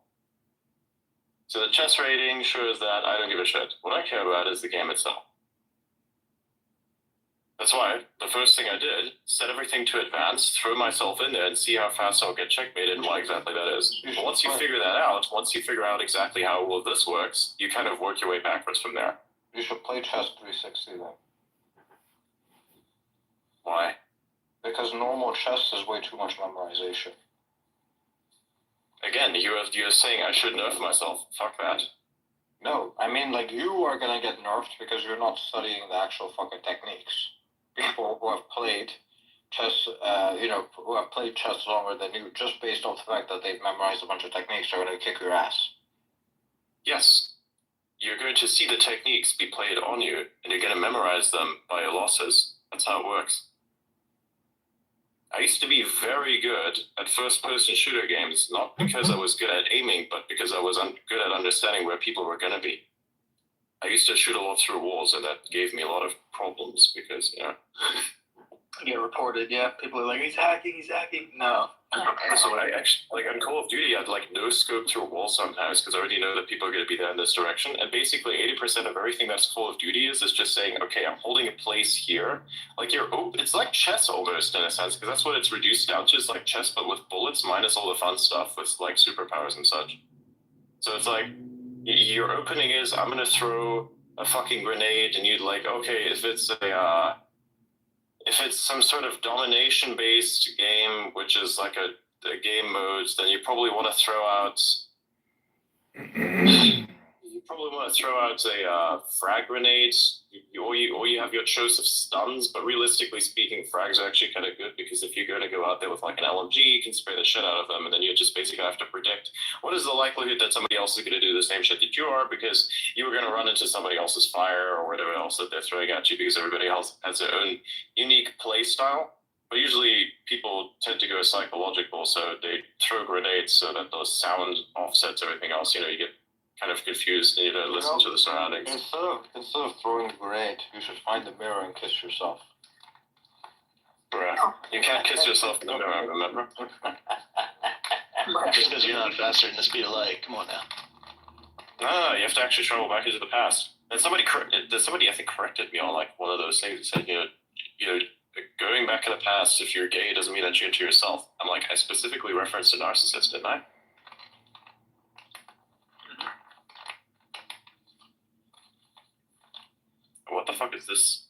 So the chess rating shows that I don't give a shit. What I care about is the game itself. That's why the first thing I did, set everything to advanced, throw myself in there and see how fast I'll get checkmated and what exactly that is. But once you figure that out, once you figure out exactly how well this works, you kind of work your way backwards from there. You should play chess 360 then. Why? Because normal chess is way too much memorization. Again, you're saying I should nerf myself. Fuck that. No, I mean, like, you are gonna get nerfed because you're not studying the actual fucking techniques. People who have played chess, who have played chess longer than you, just based off the fact that they've memorized a bunch of techniques, are gonna kick your ass. Yes. You're going to see the techniques be played on you, and you're going to memorize them by your losses. That's how it works. I used to be very good at first-person shooter games, not because I was good at aiming, but because I was good at understanding where people were going to be. I used to shoot a lot through walls, and that gave me a lot of problems because, Get reported, yeah. People are like, he's hacking. No. So when I actually, like on Call of Duty, I'd like no scope through a wall sometimes because I already know that people are going to be there in this direction. And basically 80% of everything that's Call of Duty is just saying, okay, I'm holding a place here. Like it's like chess almost in a sense, because that's what it's reduced down to, is like chess, but with bullets minus all the fun stuff with like superpowers and such. So it's like, your opening is, I'm going to throw a fucking grenade, and you'd like, okay, if it's some sort of domination-based game, which is like a game modes, then you probably want to throw out a frag grenade, or you have your choice of stuns. But realistically speaking, frags are actually kind of good, because if you're going to go out there with like an LMG, you can spray the shit out of them, and then you just basically have to predict what is the likelihood that somebody else is going to do the same shit that you are, because you were going to run into somebody else's fire or whatever else that they're throwing at you, because everybody else has their own unique play style. But usually people tend to go psychological, so they throw grenades so that the sound offsets everything else. You get kind of confused and you don't listen to the surroundings. Instead of throwing a grenade, you should find the mirror and kiss yourself. Bruh. You can't kiss yourself in the mirror, remember? Just because you're not faster than the speed of light. Come on now. No, you have to actually travel back into the past. And somebody I think corrected me on like one of those things and said, going back in the past, if you're gay, doesn't mean that you're into yourself. I'm like, I specifically referenced a narcissist, didn't I? What the fuck is this?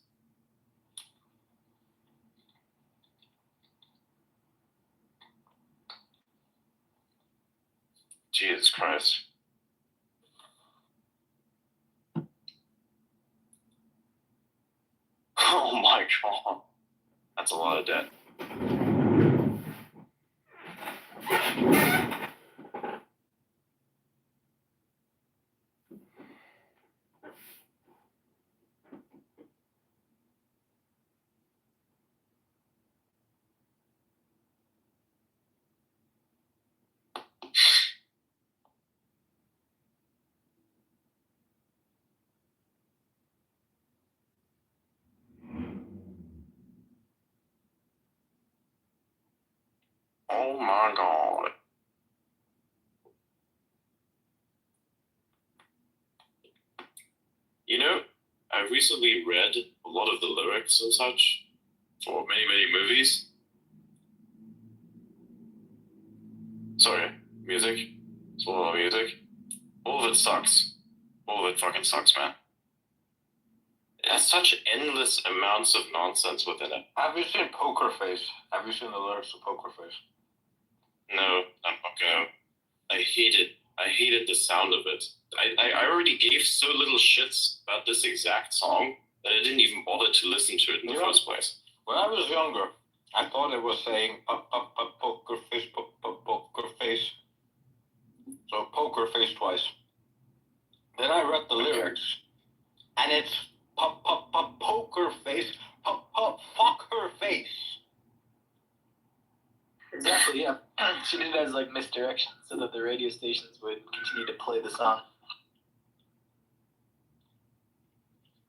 Jesus Christ. Oh my god. That's a lot of debt. Oh my god. You know, I recently read a lot of the lyrics and such for many, many movies. Sorry, music. It's all about music. All of it sucks. All of it fucking sucks, man. It has such endless amounts of nonsense within it. Have you seen Poker Face? Have you seen the lyrics to Poker Face? No, I'm okay. I hated the sound of it. I already gave so little shits about this exact song that I didn't even bother to listen to it in the first place. When I was younger, I thought it was saying poker face, poker face. So poker face twice. Then I read the lyrics, and it's poker face, fuck her face. Exactly, yeah. She did it as like misdirection so that the radio stations would continue to play the song.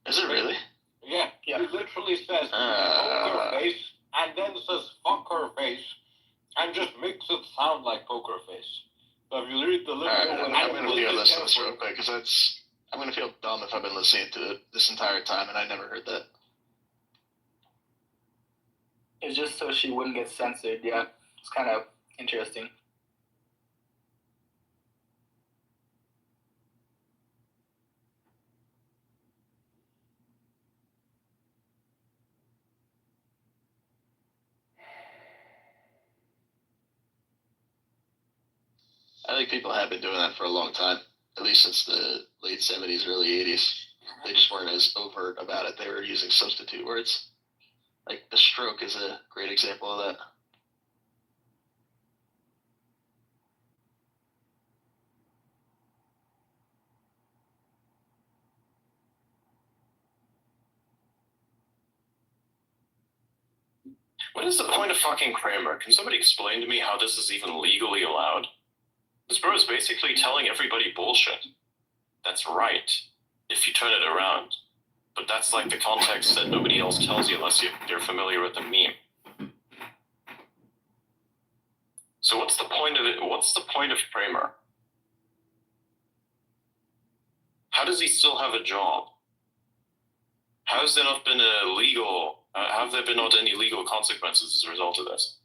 Is it really? Yeah. He literally says poker face, and then says fuck her face, and just makes it sound like poker face. So if you read the lyrics, I'm going to listen to this real quick, because I'm going to feel dumb if I've been listening to it this entire time and I never heard that. It's just so she wouldn't get censored, yeah. It's kind of interesting. I think people have been doing that for a long time, at least since the late 70s, early 80s. They just weren't as overt about it. They were using substitute words. Like, the stroke is a great example of that. What is the point of fucking Kramer? Can somebody explain to me how this is even legally allowed? This bro is basically telling everybody bullshit. That's right, if you turn it around. But that's like the context that nobody else tells you unless you're familiar with the meme. So what's the point of it? What's the point of Kramer? How does he still have a job? How has there not been have there been not any legal consequences as a result of this?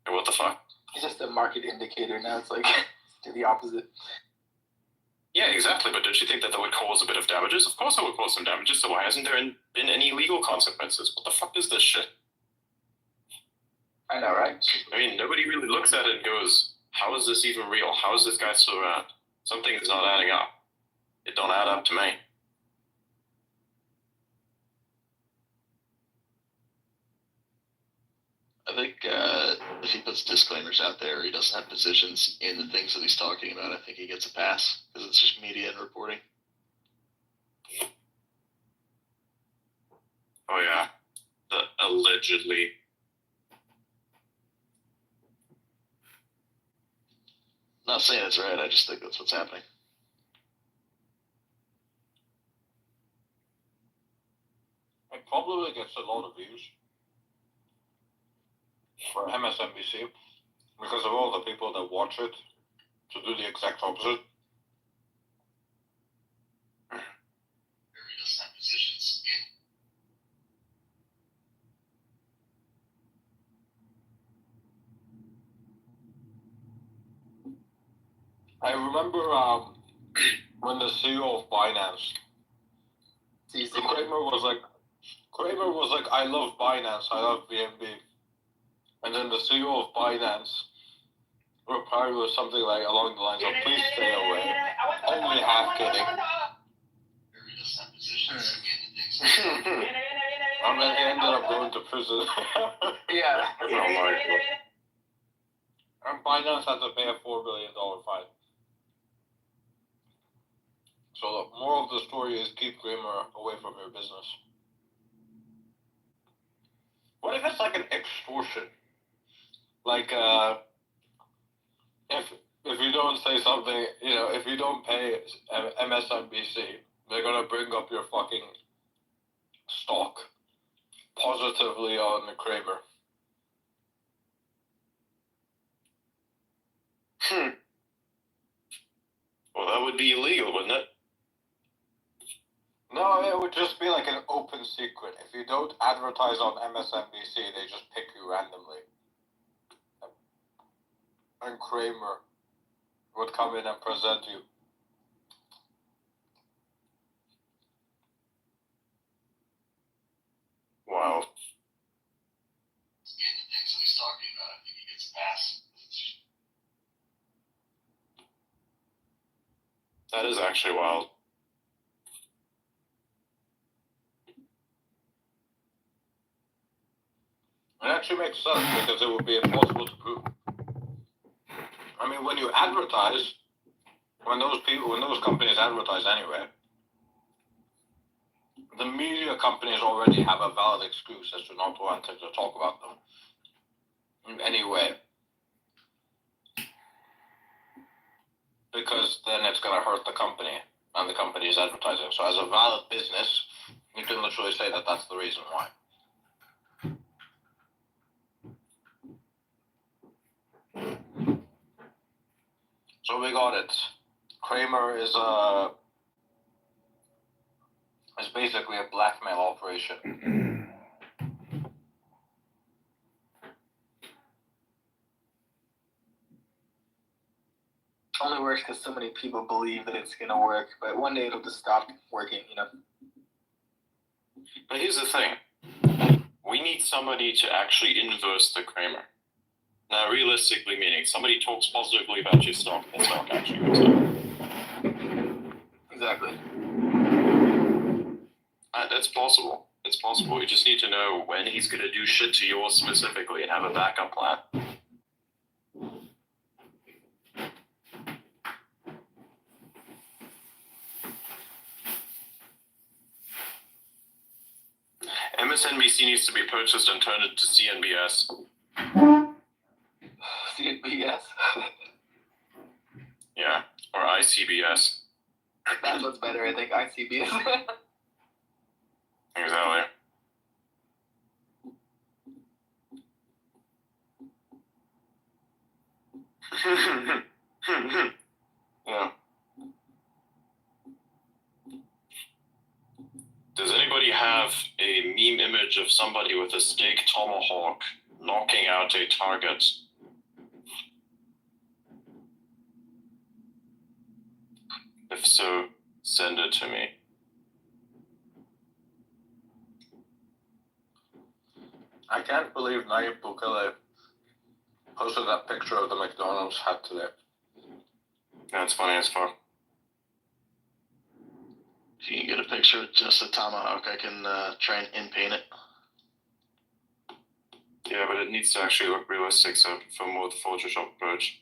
Or what the fuck? It's just a market indicator now. It's like do the opposite. Yeah, exactly. But don't you think that would cause a bit of damages? Of course it would cause some damages. So why hasn't there been any legal consequences? What the fuck is this shit? I know, right? I mean, nobody really looks at it and goes, how is this even real? How is this guy still around? Something is not adding up. It don't add up to me. I think if he puts disclaimers out there, he doesn't have positions in the things that he's talking about, I think he gets a pass, because it's just media and reporting. Oh yeah, the allegedly. Not saying it's right, I just think that's what's happening. It probably gets a lot of views for MSNBC because of all the people that watch it to do the exact opposite. I remember when the CEO of Binance, Kramer was like, I love Binance, I love BNB. And then the CEO of Binance replied with something like along the lines of, please stay away. Only half kidding. And then he ended up going to prison. Yeah. Oh my god. And Binance had to pay a $4 billion fine. So the moral of the story is keep Kramer away from your business. What if it's like an extortion? Like, if you don't say something, if you don't pay MSNBC, they're gonna bring up your fucking stock positively on the Kramer. would be illegal, wouldn't it? No, it would just be like an open secret. If you don't advertise on MSNBC, they just pick you randomly. And Kramer would come in and present you. Wow. Getting the things that he's talking about, I think he gets a pass. That is actually wild. It actually makes sense because it would be impossible to prove. I mean, when you advertise, when those companies advertise anyway, the media companies already have a valid excuse as to not wanting to talk about them in any way. Because then it's going to hurt the company and the company's advertising. So as a valid business, you can literally say that that's the reason why. So we got it. Kramer is basically a blackmail operation. Only works because so many people believe that it's gonna work, but one day it'll just stop working, you know. But here's the thing. We need somebody to actually inverse the Kramer. Now, realistically, meaning somebody talks positively about your stock, the stock actually goes up. Exactly. That's possible. It's possible. You just need to know when he's going to do shit to yours specifically and have a backup plan. MSNBC needs to be purchased and turned into CNBS. CNBS? Yeah, or ICBS. That's what's better, I think. ICBS. Exactly. Yeah. Does anybody have a meme image of somebody with a steak tomahawk knocking out a target? If so, send it to me. I can't believe Nayib Bukele posted that picture of the McDonald's hat today. That's funny as fuck. If you can get a picture with just a tomahawk, I can try and in-paint it. Yeah, but it needs to actually look realistic, so for more the Photoshop approach.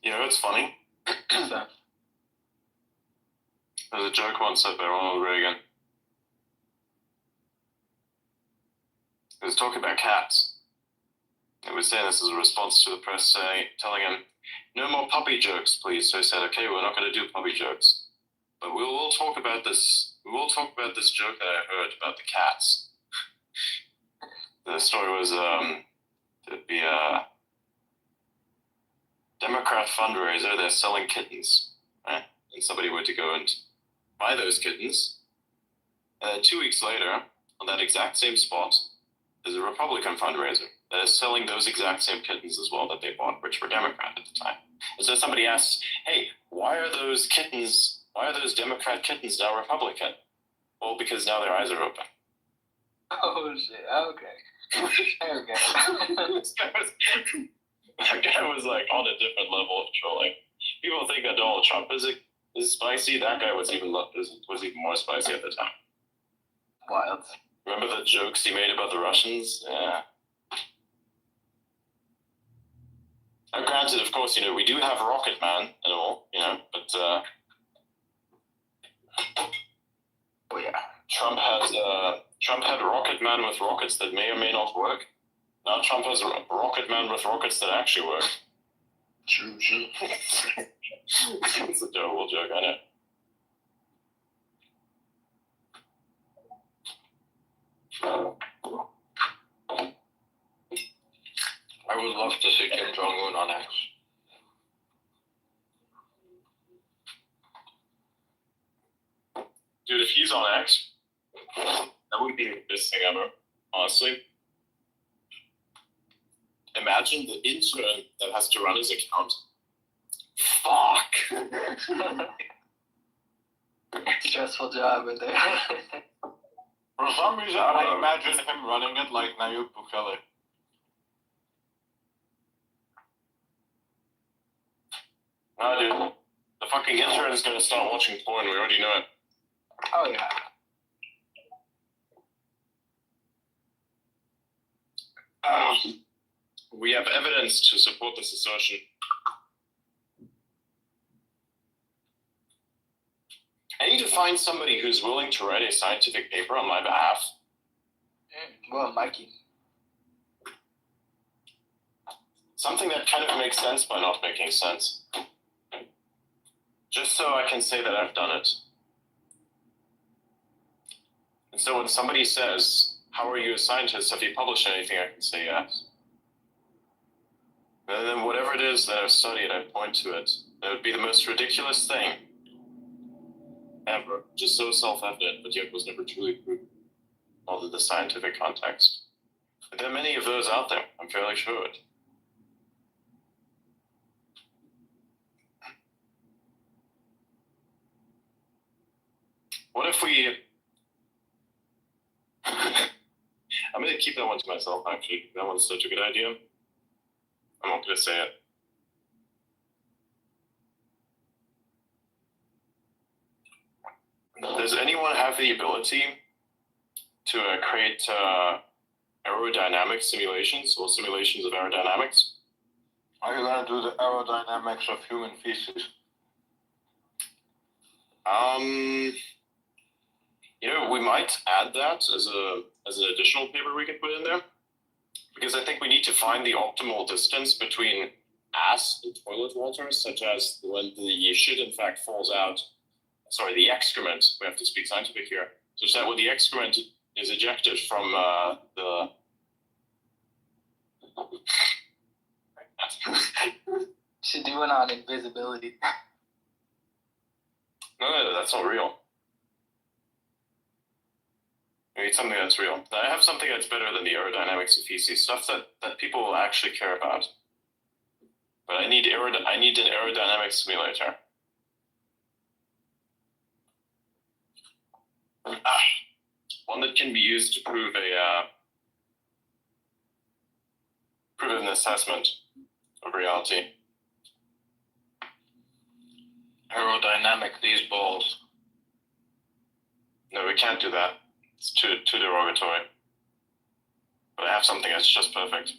You know, it's funny. There's a joke once said by Ronald Reagan. He was talking about cats. He was saying this as a response to the press telling him, no more puppy jokes, please. So he said, okay, we're not going to do puppy jokes. But we'll talk about this. We will talk about this joke that I heard about the cats. The story was, there'd be a Democrat fundraiser. They're selling kittens, right? And somebody were to go and buy those kittens. And then 2 weeks later, on that exact same spot, there's a Republican fundraiser that is selling those exact same kittens as well that they bought, which were Democrat at the time. And so somebody asks, hey, why are those Democrat kittens now Republican? Well, because now their eyes are open. Oh, shit. Okay. Okay. That guy was like on a different level of trolling. People think that Donald Trump is is spicy. That guy was even more spicy at the time. Wild. Remember the jokes he made about the Russians? Yeah. Now, granted, of course, we do have Rocket Man and all, but Oh yeah. Trump had Rocket Man with rockets that may or may not work. Now Trump has Rocket Man with rockets that actually work. True. It's a terrible joke, I know. I would love to see Kim Jong-un on X. Dude, if he's on X, that would be the best thing ever, honestly. Imagine the intern that has to run his account. Fuck! Stressful job right there. For some reason, I imagine him running it like Nayib Bukele. Nah, dude. The fucking intern is gonna start watching porn, we already know it. Oh yeah. We have evidence to support this assertion. I need to find somebody who's willing to write a scientific paper on my behalf. Well, Mikey. Something that kind of makes sense by not making sense. Just so I can say that I've done it. And so when somebody says, "How are you a scientist? Have you published anything?" I can say yes. And then whatever it is that I've studied, I point to it. It would be the most ridiculous thing ever. Just so self-evident, but yet was never truly proven, other than the scientific context. But there are many of those out there, I'm fairly sure of it. What if we... I'm going to keep that one to myself, actually. That one's such a good idea. I'm not going to say it. Does anyone have the ability to create aerodynamic simulations or simulations of aerodynamics? Are you going to do the aerodynamics of human feces? We might add that as an additional paper we can put in there, because I think we need to find the optimal distance between ass and toilet water, such as when the shit in fact falls out. Sorry, the excrement. We have to speak scientific here. Such that when the excrement is ejected from the Should do it on invisibility. No, that's not real. We need something that's real. I have something that's better than the aerodynamics of feces, stuff that people will actually care about. But I need an aerodynamic simulator. One that can be used to prove an assessment of reality. Aerodynamic, these balls. No, we can't do that. It's too derogatory. But I have something that's just perfect.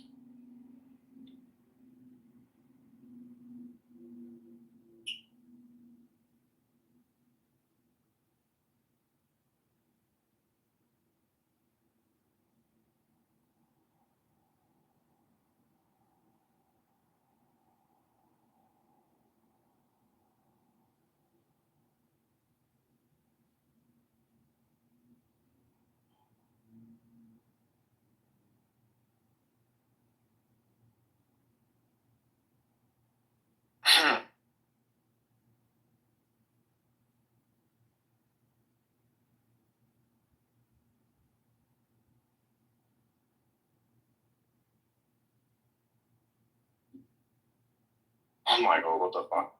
Oh my god, what the fuck?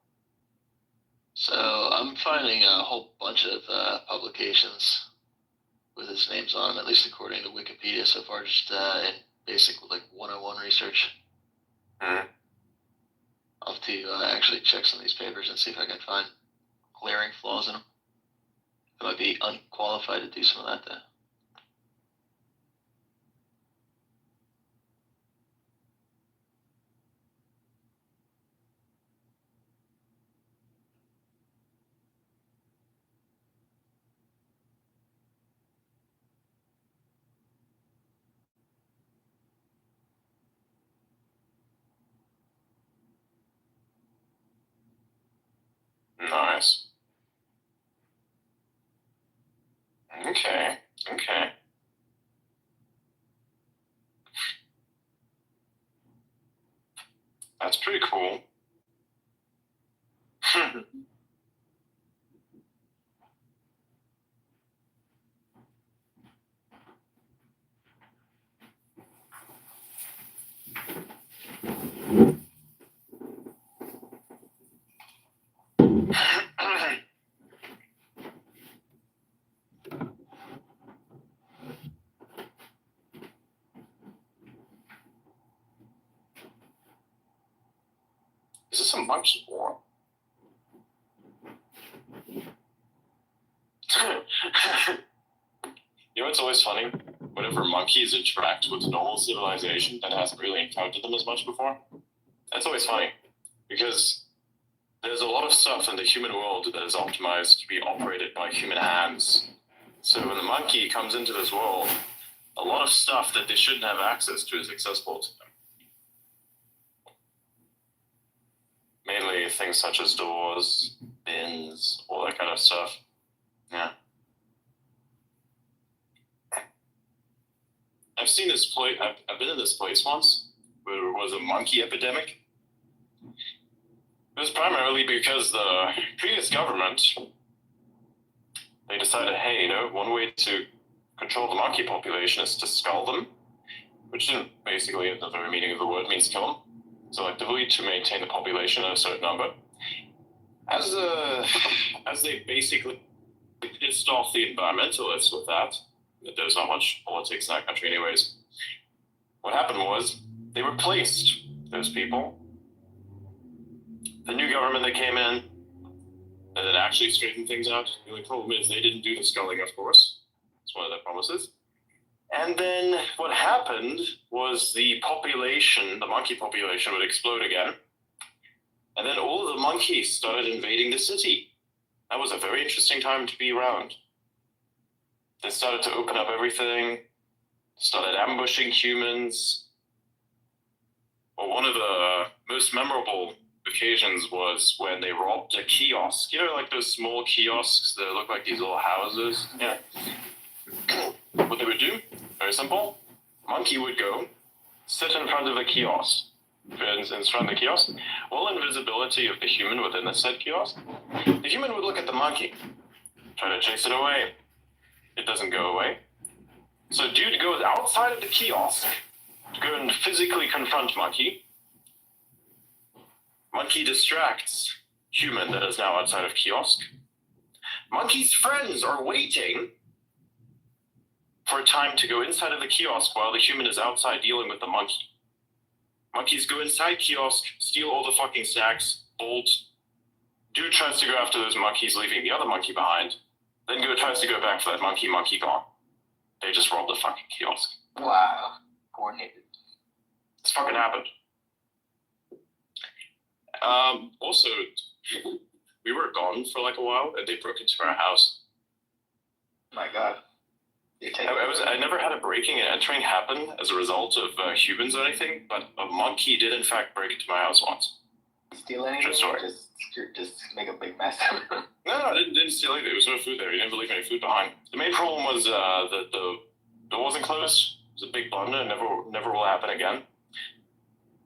So I'm finding a whole bunch of publications with his names on them, at least according to Wikipedia so far, just in basic 101 research. Mm-hmm. I'll have to actually check some of these papers and see if I can find glaring flaws in them. I might be unqualified to do some of that then. Nice. Okay. Okay. That's pretty cool. Is this a monkey war? You know what's always funny? Whenever monkeys interact with normal civilization that hasn't really encountered them as much before, that's always funny. Because there's a lot of stuff in the human world that is optimized to be operated by human hands. So when the monkey comes into this world, a lot of stuff that they shouldn't have access to is accessible to them. Mainly things such as doors, bins, all that kind of stuff. Yeah. I've seen this place. I've been in this place once where there was a monkey epidemic. It was primarily because the previous government, they decided, hey, you know, one way to control the monkey population is to skull them, which basically, the very meaning of the word, means kill them selectively to maintain the population at a certain number. As they basically pissed off the environmentalists with that there's not much politics in that country anyways. What happened was they replaced those people. The new government that came in that actually straightened things out. The only problem is they didn't do the sculling, of course. It's one of their promises. And then what happened was the population, the monkey population, would explode again. And then all of the monkeys started invading the city. That was a very interesting time to be around. They started to open up everything, started ambushing humans. Well, one of the most memorable occasions was when they robbed a kiosk. You know, like those small kiosks that look like these little houses? Yeah. What they would do, very simple. Monkey would go, sit in front of the kiosk. In front of the kiosk, all invisibility of the human within the said kiosk, the human would look at the monkey, try to chase it away. It doesn't go away. So dude goes outside of the kiosk to go and physically confront monkey. Monkey distracts human that is now outside of kiosk. Monkey's friends are waiting for a time to go inside of the kiosk while the human is outside dealing with the monkey. Monkeys go inside kiosk, steal all the fucking snacks, bolt. Dude tries to go after those monkeys, leaving the other monkey behind. Then tries to go back for that monkey gone. They just robbed the fucking kiosk. Wow. Coordinated. It's fucking happened. Also, we were gone for like a while, and they broke into our house. My God. I never had a breaking and entering happen as a result of humans or anything, but a monkey did in fact break into my house once. Steal anything? Just make a big mess. No, I didn't steal anything. There was no food there. He didn't leave any food behind. The main problem was the door wasn't closed. It was a big blunder. Never will happen again.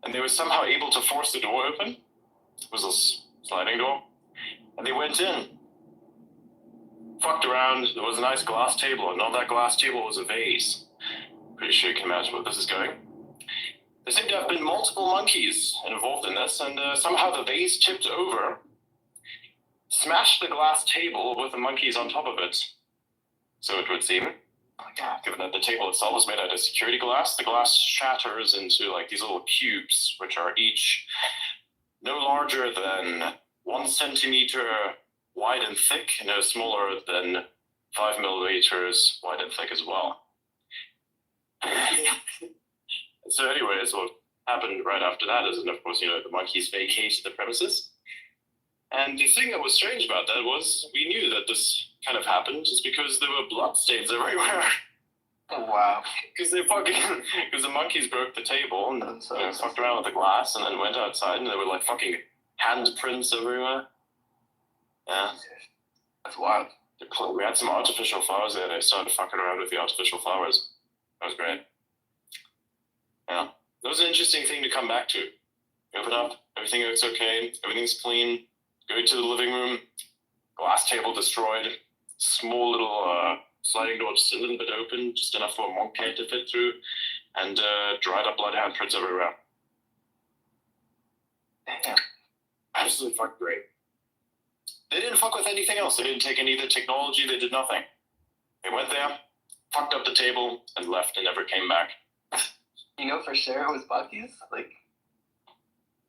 And they were somehow able to force the door open. It was a sliding door. And they went in. Fucked around. There was a nice glass table, and on that glass table was a vase. Pretty sure you can imagine where this is going. There seem to have been multiple monkeys involved in this, and somehow the vase tipped over, smashed the glass table with the monkeys on top of it. So it would seem. Given that the table itself was made out of security glass, the glass shatters into like these little cubes, which are each no larger than 1 centimeter wide and thick, and they're smaller than 5 millimeters wide and thick as well. So anyways, what happened right after that is, and of course, the monkeys vacated the premises. And the thing that was strange about that was we knew that this kind of happened just because there were blood stains everywhere. Oh, wow. Because the monkeys broke the table and fucked around with the glass and then went outside and there were like fucking handprints everywhere. Yeah. That's wild. We had some artificial flowers there. They started fucking around with the artificial flowers. That was great. Yeah. That was an interesting thing to come back to. You open up, everything looks okay, everything's clean. Go to the living room, glass table destroyed, small little sliding door just a little bit open, just enough for a monk head to fit through, and dried up blood handprints everywhere. Damn. Absolutely fucking great. They didn't fuck with anything else. They didn't take any of the technology. They did nothing. They went there, fucked up the table, and left and never came back. You know for sure it was Bucky's? Like,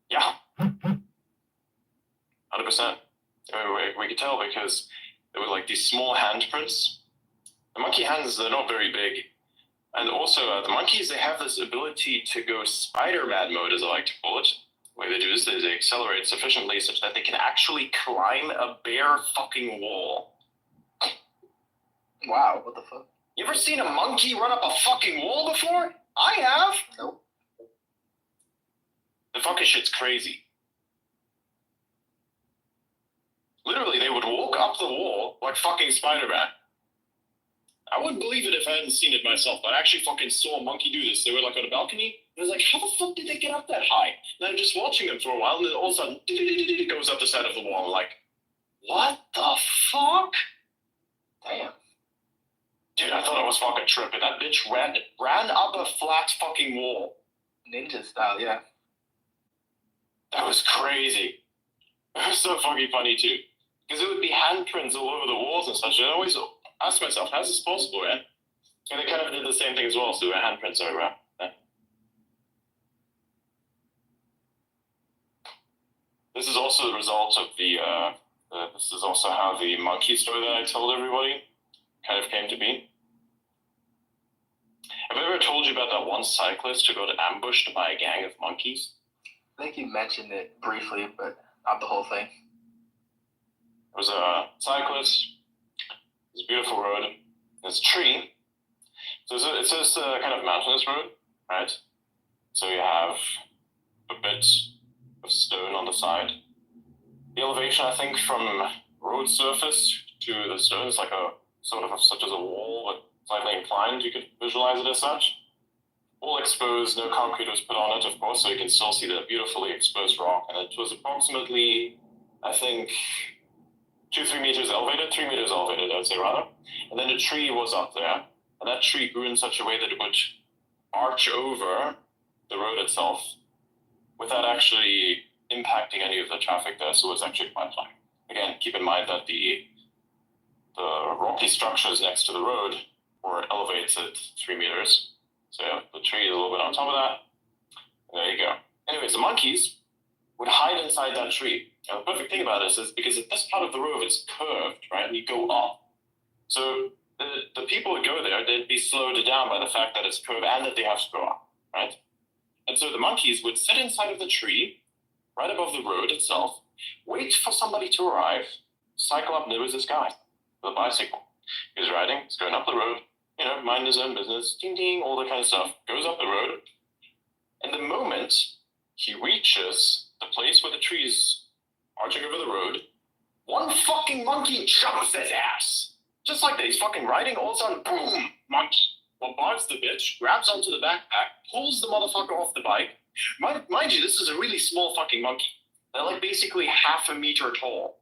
yeah. 100%. We could tell because there were like these small handprints. The monkey hands, they're not very big. And also, the monkeys, they have this ability to go Spider-Man mode, as I like to call it. The way they do this is they accelerate sufficiently such that they can actually climb a bare fucking wall. wow, what the fuck? You ever seen a monkey run up a fucking wall before? I have. Nope. The fucking shit's crazy. Literally, they would walk up the wall like fucking Spider-Man. I wouldn't believe it if I hadn't seen it myself, but I actually fucking saw a monkey do this. They were like on a balcony, and I was like, how the fuck did they get up that high? And I'm just watching them for a while, and then all of a sudden, it goes up the side of the wall. I'm like, what the fuck? Damn. Dude, I thought I was fucking tripping. That bitch ran up a flat fucking wall. Ninja style, yeah. That was crazy. It was so fucking funny, too. Because it would be handprints all over the walls and such. And I always ask myself, how's this possible, man? And they kind of did the same thing as well, so there were handprints everywhere. Yeah. This is also the result of this is also how the monkey story that I told everybody kind of came to be. Have I ever told you about that one cyclist who got ambushed by a gang of monkeys? I think you mentioned it briefly, but not the whole thing. It was a cyclist. It was a beautiful road. There's a tree. So it's this kind of mountainous road, right? So you have a bit of stone on the side. The elevation, I think, from road surface to the stone is like a sort of such as a wall, but slightly inclined. You could visualize it as such. All exposed, no concrete was put on it, of course, so you can still see the beautifully exposed rock. And it was approximately, I think, 2-3 meters elevated, 3 meters elevated, I would say rather. And then the tree was up there, and that tree grew in such a way that it would arch over the road itself without actually impacting any of the traffic there, so it was actually quite fine. Again, keep in mind that the rocky structures next to the road were elevated 3 meters. So yeah, the tree is a little bit on top of that. And there you go. Anyways, the monkeys would hide inside that tree. Now, the perfect thing about this is because this part of the road is curved, right, and you go up. So the people that go there, they'd be slowed down by the fact that it's curved and that they have to go up, right? And so the monkeys would sit inside of the tree, right above the road itself, wait for somebody to arrive, cycle up, and there was this guy with a bicycle. He was riding, he's going up the road, mind his own business, ding ding, all that kind of stuff, goes up the road, and the moment he reaches the place where the tree's arching over the road, one fucking monkey jumps his ass. Just like that, he's fucking riding, all of a sudden, boom, monkey. Bombards the bitch, grabs onto the backpack, pulls the motherfucker off the bike. Mind you, this is a really small fucking monkey. They're like basically half a meter tall.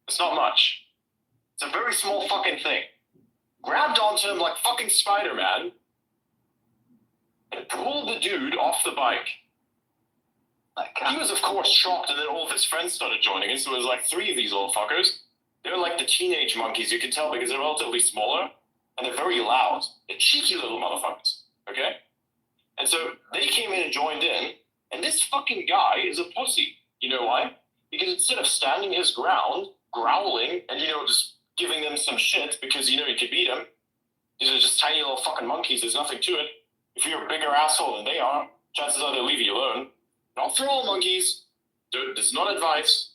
It's not much. It's a very small fucking thing. Grabbed onto him like fucking Spider-Man and pulled the dude off the bike. He was, of course, shocked, and then all of his friends started joining in, so it was like 3 of these little fuckers. They're like the teenage monkeys, you can tell, because they're relatively smaller, and they're very loud. They're cheeky little motherfuckers, okay? And so they came in and joined in, and this fucking guy is a pussy. You know why? Because instead of standing his ground growling and, just giving them some shit because you could beat them. These are just tiny little fucking monkeys. There's nothing to it. If you're a bigger asshole than they are, chances are they'll leave you alone. Not for all monkeys. This is not advice.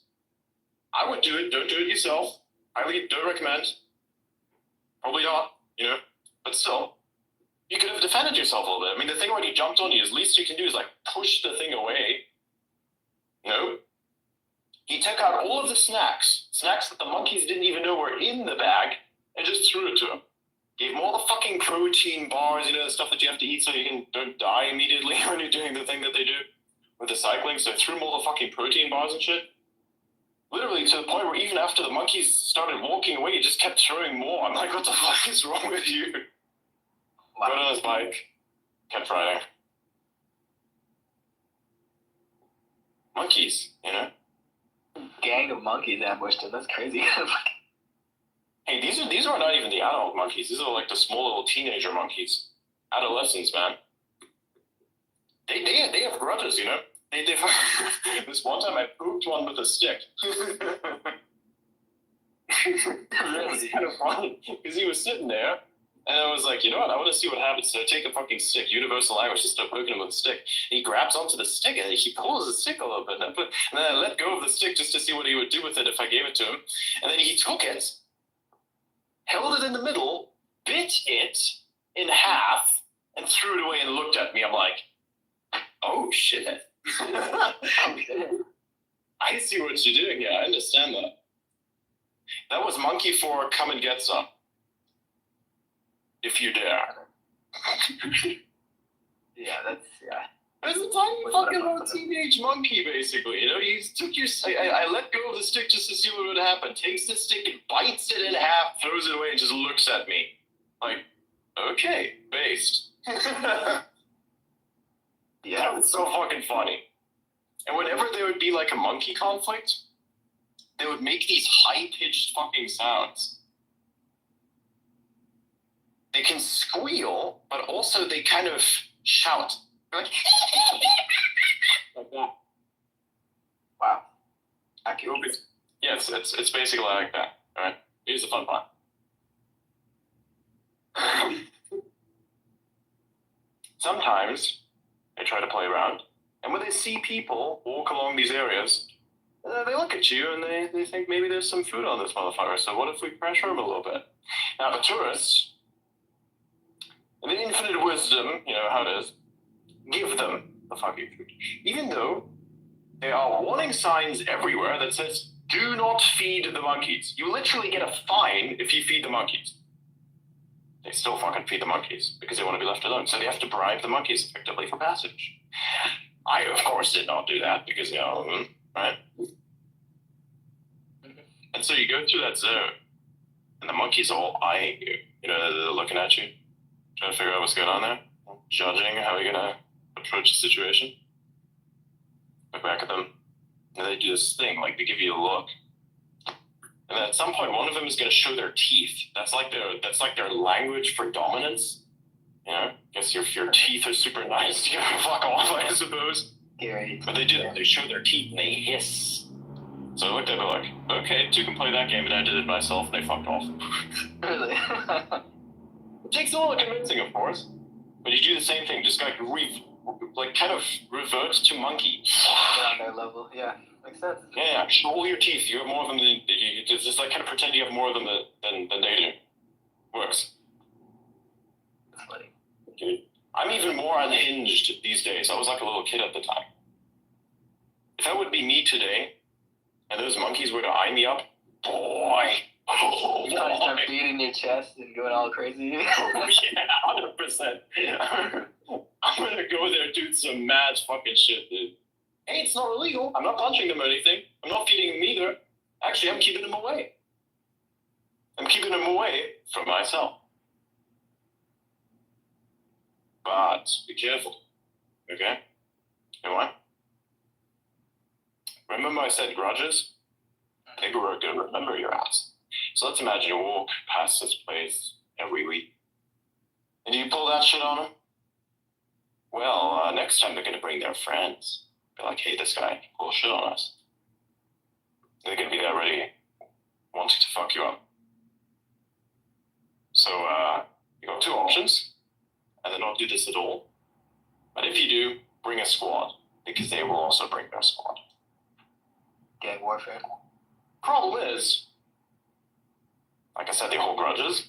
I would do it. Don't do it yourself. Highly don't recommend. Probably not, but still. You could have defended yourself a little bit. I mean, the thing when he jumped on you, the least you can do is push the thing away. No. He took out all of the snacks that the monkeys didn't even know were in the bag, and just threw it to him. Gave him all the fucking protein bars, the stuff that you have to eat so you don't die immediately when you're doing the thing that they do with the cycling. So threw him all the fucking protein bars and shit. Literally to the point where even after the monkeys started walking away, he just kept throwing more. I'm like, what the fuck is wrong with you? Got on his bike, kept riding. Monkeys, Gang of monkeys ambushed him. That's crazy. Hey, these are not even the adult monkeys. These are the small little teenager monkeys. Adolescents, man. They have grudges, They this one time I pooped one with a stick. It was kind of funny because he was sitting there, and I was like, you know what? I want to see what happens. So I take a fucking stick, universal language, just start poking him with a stick. And he grabs onto the stick and he pulls the stick a little bit, and then I let go of the stick just to see what he would do with it if I gave it to him. And then he took it, held it in the middle, bit it in half, and threw it away and looked at me. I'm like, oh shit. I see what you're doing here. I understand that. That was monkey 4, come and get some. If you dare. Yeah. It's a tiny fucking little teenage monkey, basically. He took your. I let go of the stick just to see what would happen. Takes the stick and bites it in half, throws it away, and just looks at me. Like, okay, based. Yeah, it's so fucking funny. And whenever there would be a monkey conflict, they would make these high-pitched fucking sounds. They can squeal, but also they kind of shout. They're like that. Wow. Yes, it's basically like that. Alright? Here's the fun part. Sometimes they try to play around, and when they see people walk along these areas, they look at you and they think maybe there's some food on this motherfucker, so what if we pressure him a little bit? Now, the tourists, in the infinite wisdom, how it is, give them the fucking food. Even though there are warning signs everywhere that says, do not feed the monkeys. You literally get a fine if you feed the monkeys. They still fucking feed the monkeys because they want to be left alone. So they have to bribe the monkeys effectively for passage. I, of course, did not do that because, right? And so you go through that zone, and the monkeys are all eyeing you. They're looking at you, trying to figure out what's going on there, judging how you're going to approach the situation. Look back at them, and they do this thing, they give you a look. And then at some point, one of them is going to show their teeth. That's like their language for dominance. Guess if your teeth are super nice, you can fuck off, I suppose. Gary. But they do that. They show their teeth and they hiss. So I looked at it okay, two can play that game, and I did it myself, and they fucked off. Really? It takes a little convincing, of course. But you do the same thing, just kind of revert to monkey. On their level, yeah. Makes sense. Yeah, show all your teeth. You have more of them than you just kind of pretend you have more of them than they do. Works. That's funny. Dude, I'm even more unhinged these days. I was like a little kid at the time. If that would be me today, and those monkeys were to eye me up, boy. You gotta start beating your chest and going all crazy. Oh, yeah, 100%. I'm gonna go there, do some mad fucking shit, dude. Hey, it's not illegal. I'm not punching them or anything. I'm not feeding them either. Actually, I'm keeping them away. I'm keeping them away from myself. But be careful, okay? You know what? Remember I said grudges? Maybe we're gonna remember your ass. So let's imagine you walk past this place every week. And you pull that shit on them? Well, next time they're gonna bring their friends. Be like, hey, this guy pull shit on us. They're gonna be there ready wanting to fuck you up. So you got two options. Either not do this at all, but if you do, bring a squad, because they will also bring their squad. Gang warfare. Problem is, like I said, they hold grudges.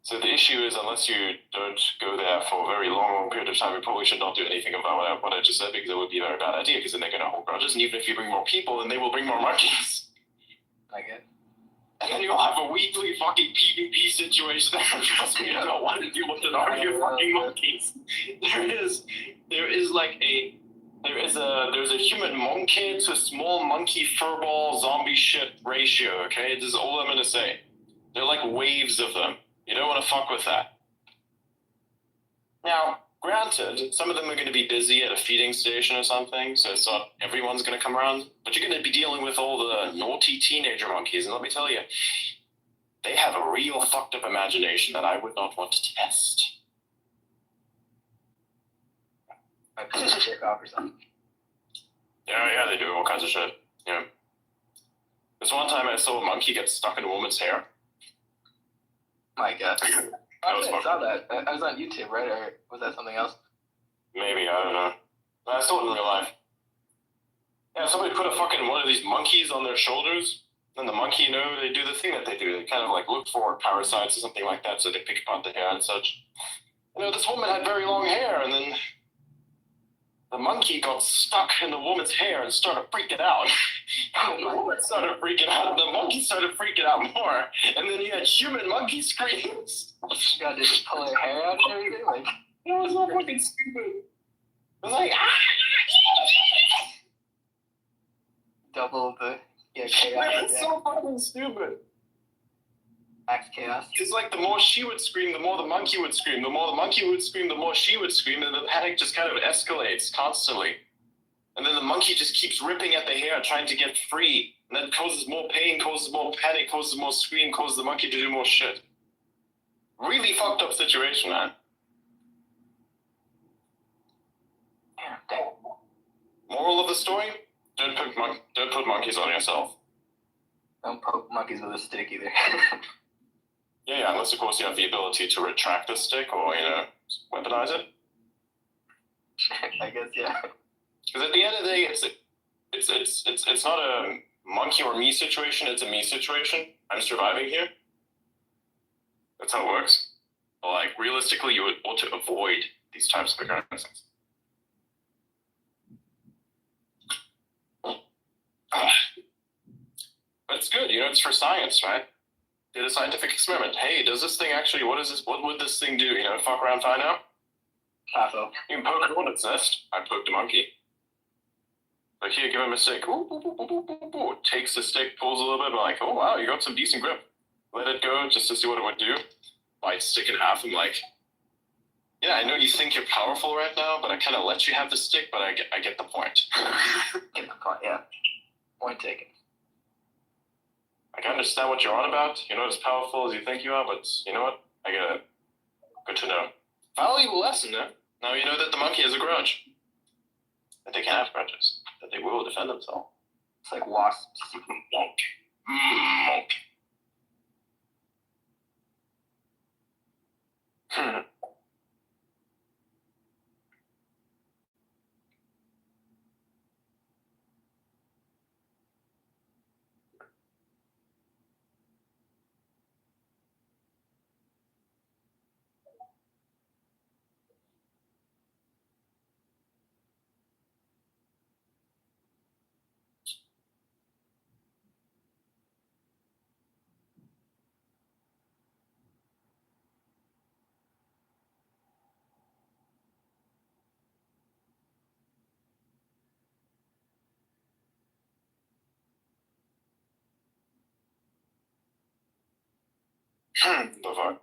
So the issue is, unless you don't go there for a very long period of time, you probably should not do anything about what I just said, because it would be a very bad idea, because then they're going to hold grudges, and even if you bring more people, then they will bring more monkeys. I get. And then you'll have a weekly fucking PvP situation because we don't want to deal with an army of fucking monkeys. There's a human monkey to a small monkey furball zombie shit ratio, okay? This is all I'm gonna say. They're like waves of them. You don't want to fuck with that. Now, granted, some of them are going to be busy at a feeding station or something, so it's not everyone's going to come around, but you're going to be dealing with all the naughty teenager monkeys, and let me tell you, they have a real fucked up imagination that I would not want to test. I put a chick off or something. Yeah, they do all kinds of shit. Yeah. This one time I saw a monkey get stuck in a woman's hair. My God. I saw that. I was on YouTube, right? Or was that something else? Maybe, I don't know. I saw it in real life. Yeah, somebody put a fucking one of these monkeys on their shoulders, and the monkey, you know, they do the thing that they do. They kind of like look for parasites or something like that, so they pick apart the hair and such. You know, this woman had very long hair, and then the monkey got stuck in the woman's hair and started freaking out. And the woman started freaking out, and the monkey started freaking out more. And then you had human monkey screams. God, did she pull her hair out and everything? Like, it was so fucking stupid. It was like, double the chaos. It's so fucking stupid. Max chaos. It's like the more she would scream, the more the monkey would scream. The more the monkey would scream, the more she would scream, and the panic just kind of escalates constantly. And then the monkey just keeps ripping at the hair, trying to get free. And that causes more pain, causes more panic, causes more scream, causes the monkey to do more shit. Really fucked up situation, man. Yeah, dang. Moral of the story? Don't put monkeys on yourself. Don't poke monkeys with a stick either. Yeah, unless of course you have the ability to retract the stick or, you know, weaponize it. I guess, yeah. Because at the end of the day, it's not a monkey or me situation, it's a me situation. I'm surviving here. That's how it works. But like, realistically, you would want to avoid these types of occurrences. But it's good, you know, it's for science, right? Did a scientific experiment. Hey, does this thing actually, what would this thing do? You know, fuck around, find out? You can poke a hornet's nest. I poked a monkey. Like, here, give him a stick. Ooh, ooh, ooh, ooh, ooh, ooh. Takes the stick, pulls a little bit, like, oh wow, you got some decent grip. Let it go just to see what it would do. Bite stick in half. I'm like, yeah, I know you think you're powerful right now, but I kind of let you have the stick, but I get the point. Get the point, yeah. Point taken. I can understand what you're on about. You're not as powerful as you think you are, but you know what? I get it. Good to know. Valuable lesson, eh? Now you know that the monkey has a grudge. That they can have grudges. That they will defend themselves. It's like wasps. Monkey. The fuck?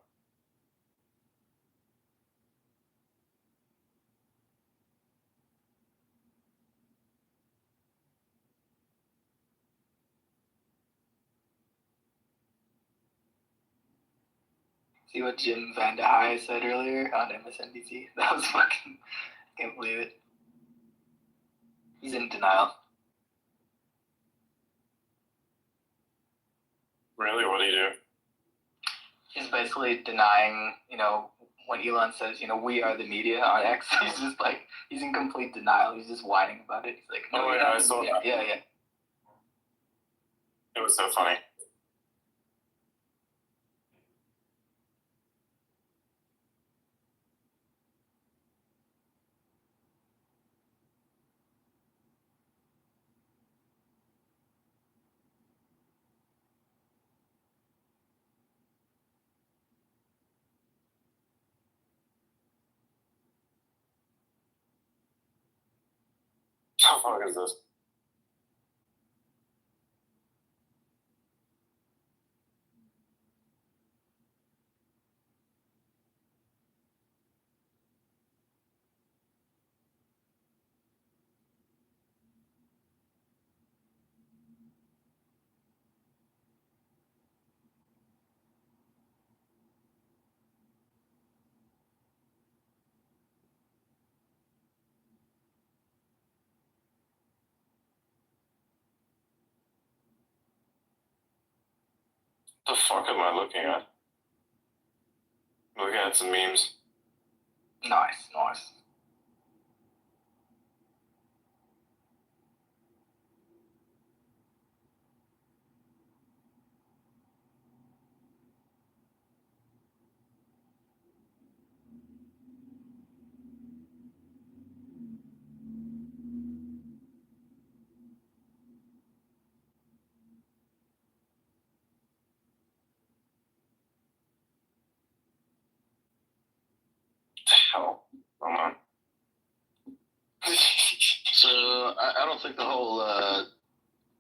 See what Jim Van de Heye said earlier on MSNBC? That was fucking, I can't believe it. He's in denial. Really? What do you do? He's basically denying, when Elon says, we are the media on X, he's just like, he's in complete denial. He's just whining about it. He's like, no, Oh, yeah, I saw that. Yeah. It was so funny. How the fuck is this? The fuck am I looking at? Looking at some memes. Nice. Hell, come on. So I don't think the whole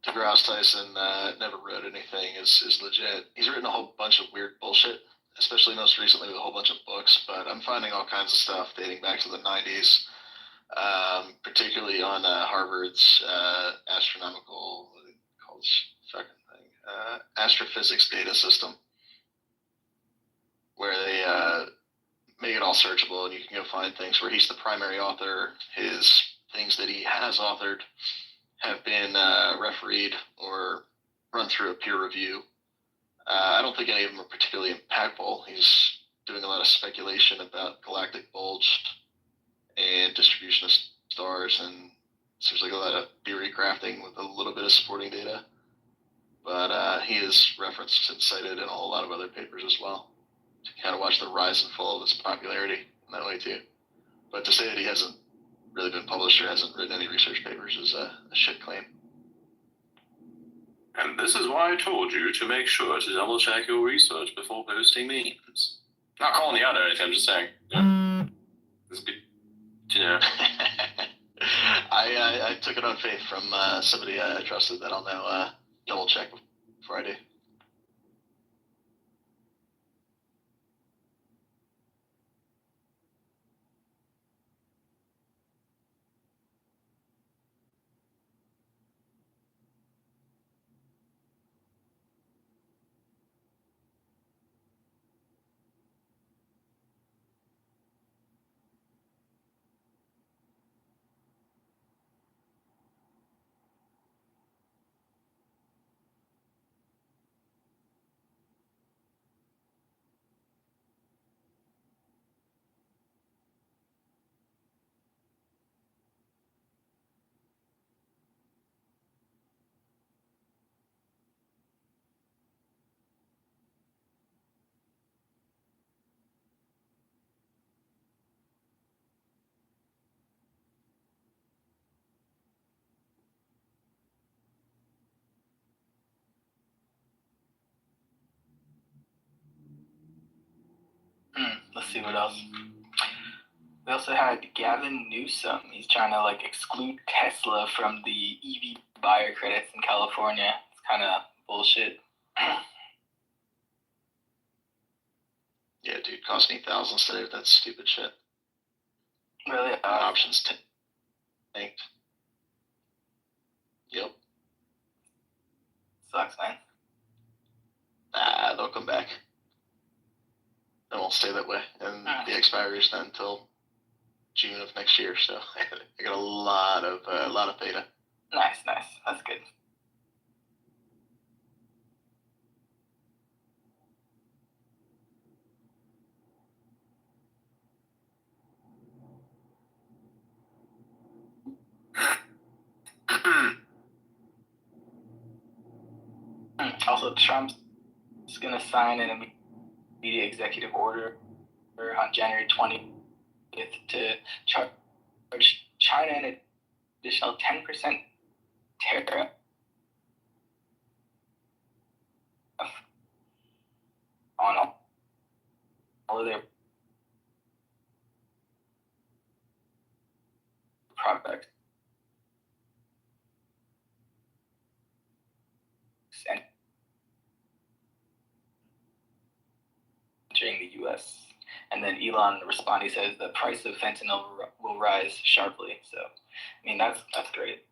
DeGrasse Tyson never wrote anything is legit. He's written a whole bunch of weird bullshit, especially most recently with a whole bunch of books. But I'm finding all kinds of stuff dating back to the '90s, particularly on Harvard's astronomical, what do they call this fucking thing, astrophysics data system, where they make it all searchable, and you can go find things where he's the primary author. His things that he has authored have been refereed or run through a peer review. I don't think any of them are particularly impactful. He's doing a lot of speculation about galactic bulge and distribution of stars, and seems like a lot of theory crafting with a little bit of supporting data. But he is referenced and cited in a whole lot of other papers as well, to kind of watch the rise and fall of his popularity in that way too. But to say that he hasn't really been published or hasn't written any research papers is a shit claim. And this is why I told you to make sure to double check your research before posting memes. Not calling you out or anything, I'm just saying. Yeah. This is good to know. I took it on faith from somebody I trusted that I'll now double check before I do. Let's see what else. We also had Gavin Newsom. He's trying to exclude Tesla from the EV buyer credits in California. It's kind of bullshit. Yeah, dude, cost me thousands today with that stupid shit. Really? Options tanked. Yep. Sucks, man. They'll come back. It won't stay that way, and the expiry is not until June of next year. So I got a lot of beta. Nice. That's good. Also, Trump's going to sign an immediate executive order on January 20th to charge China an additional 10% tariff on all of their products. Entering the U.S. And then Elon responding says the price of fentanyl will rise sharply. So, I mean, that's great.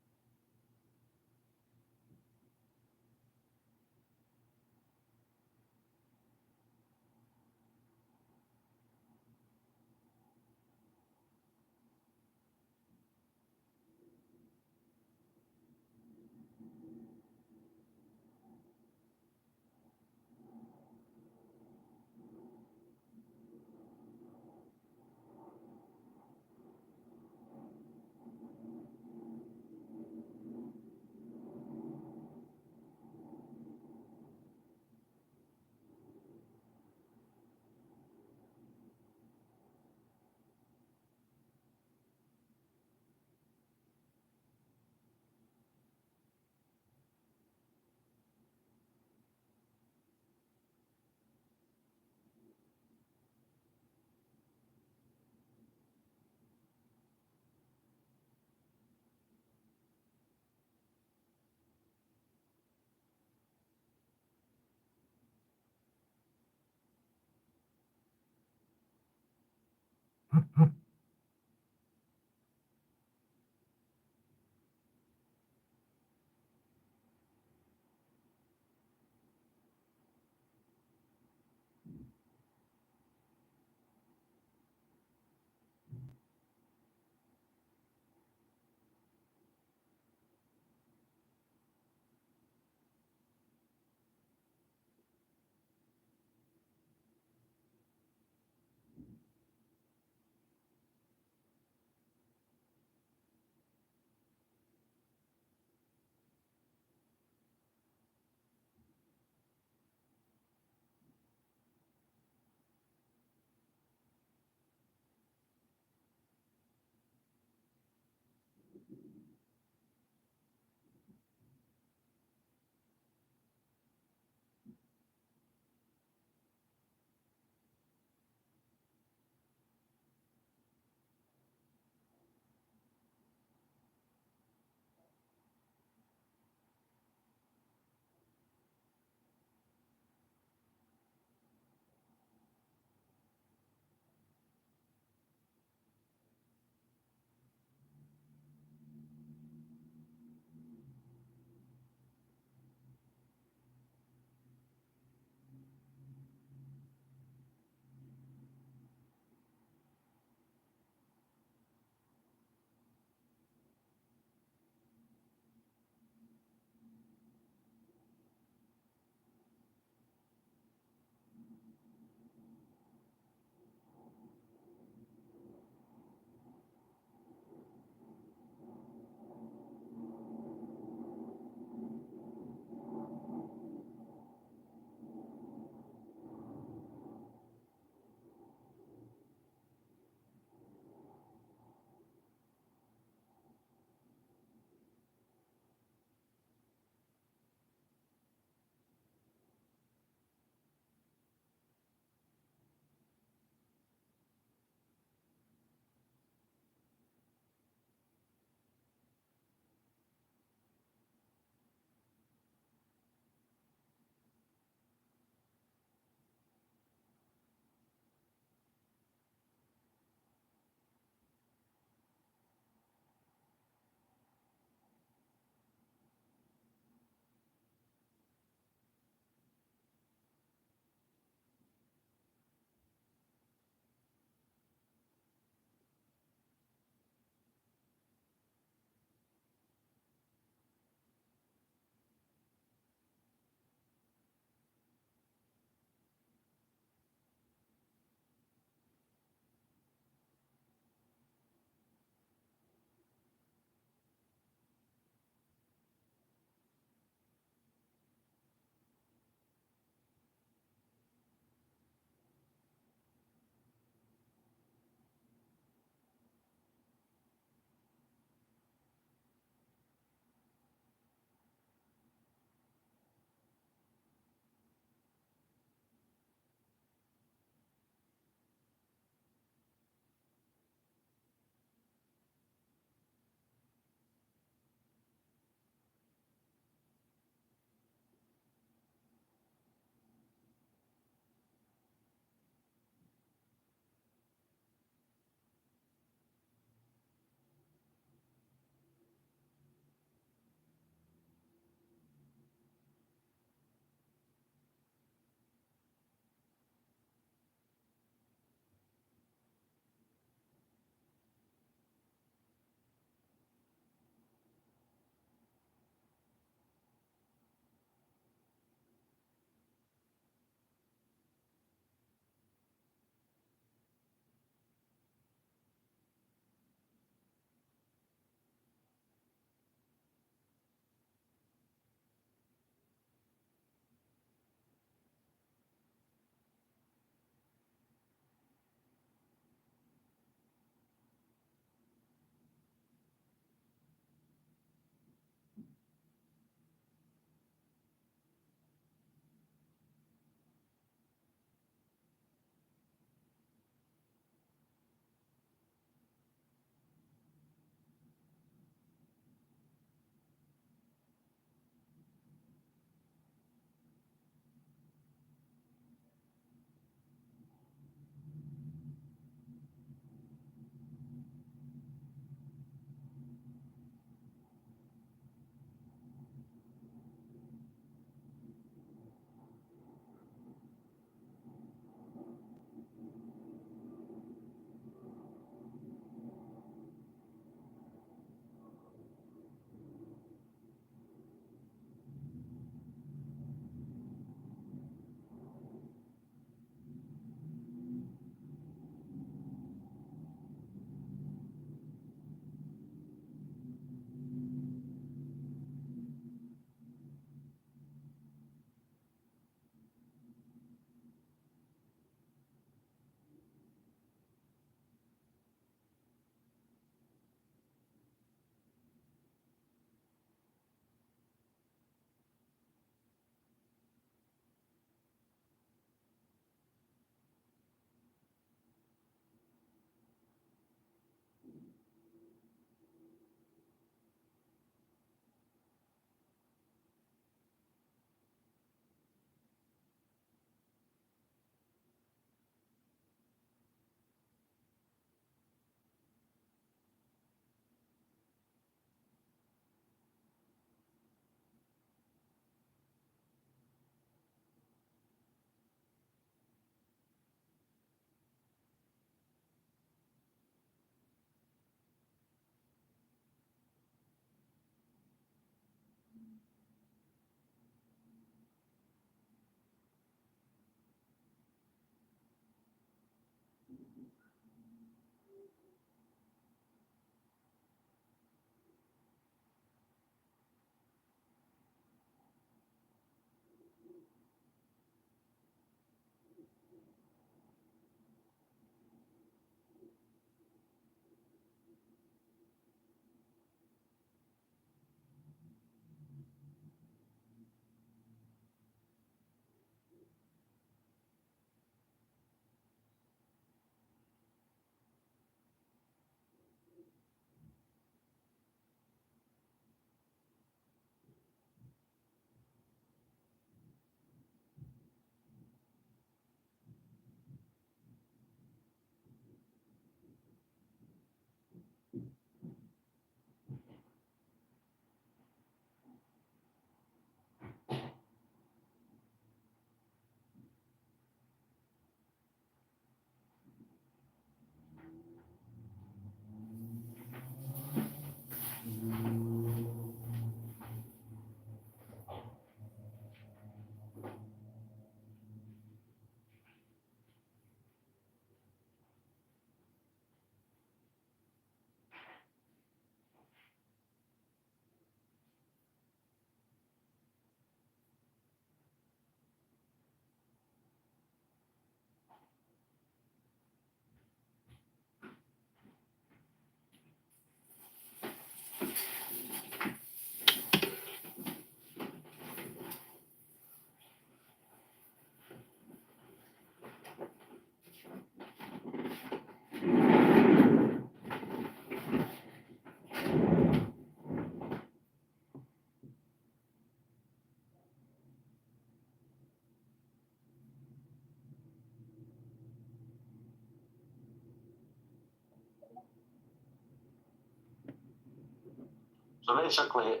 So basically,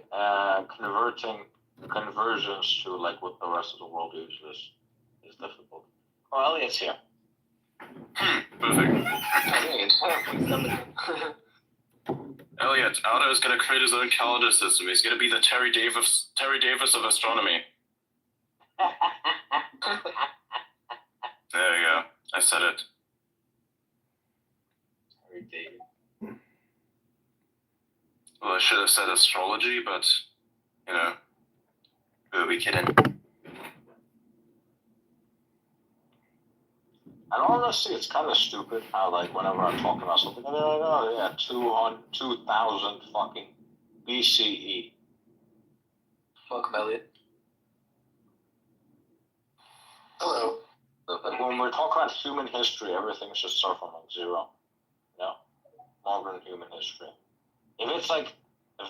conversions to like what the rest of the world uses is difficult. Oh, Elliot's here. Perfect. Elliot, Aldo is going to create his own calendar system. He's going to be the Terry Davis of astronomy. There you go. I said it. Terry Davis. Well, I should have said astrology, but, you know, who are we kidding? And honestly, it's kind of stupid how, like, whenever I'm talking about something, they're like, oh, yeah, 2000 fucking BCE. Welcome, Elliot. Hello. Like, when we're talking about human history, everything should start from, like, zero. You know? Modern human history. If it's, like,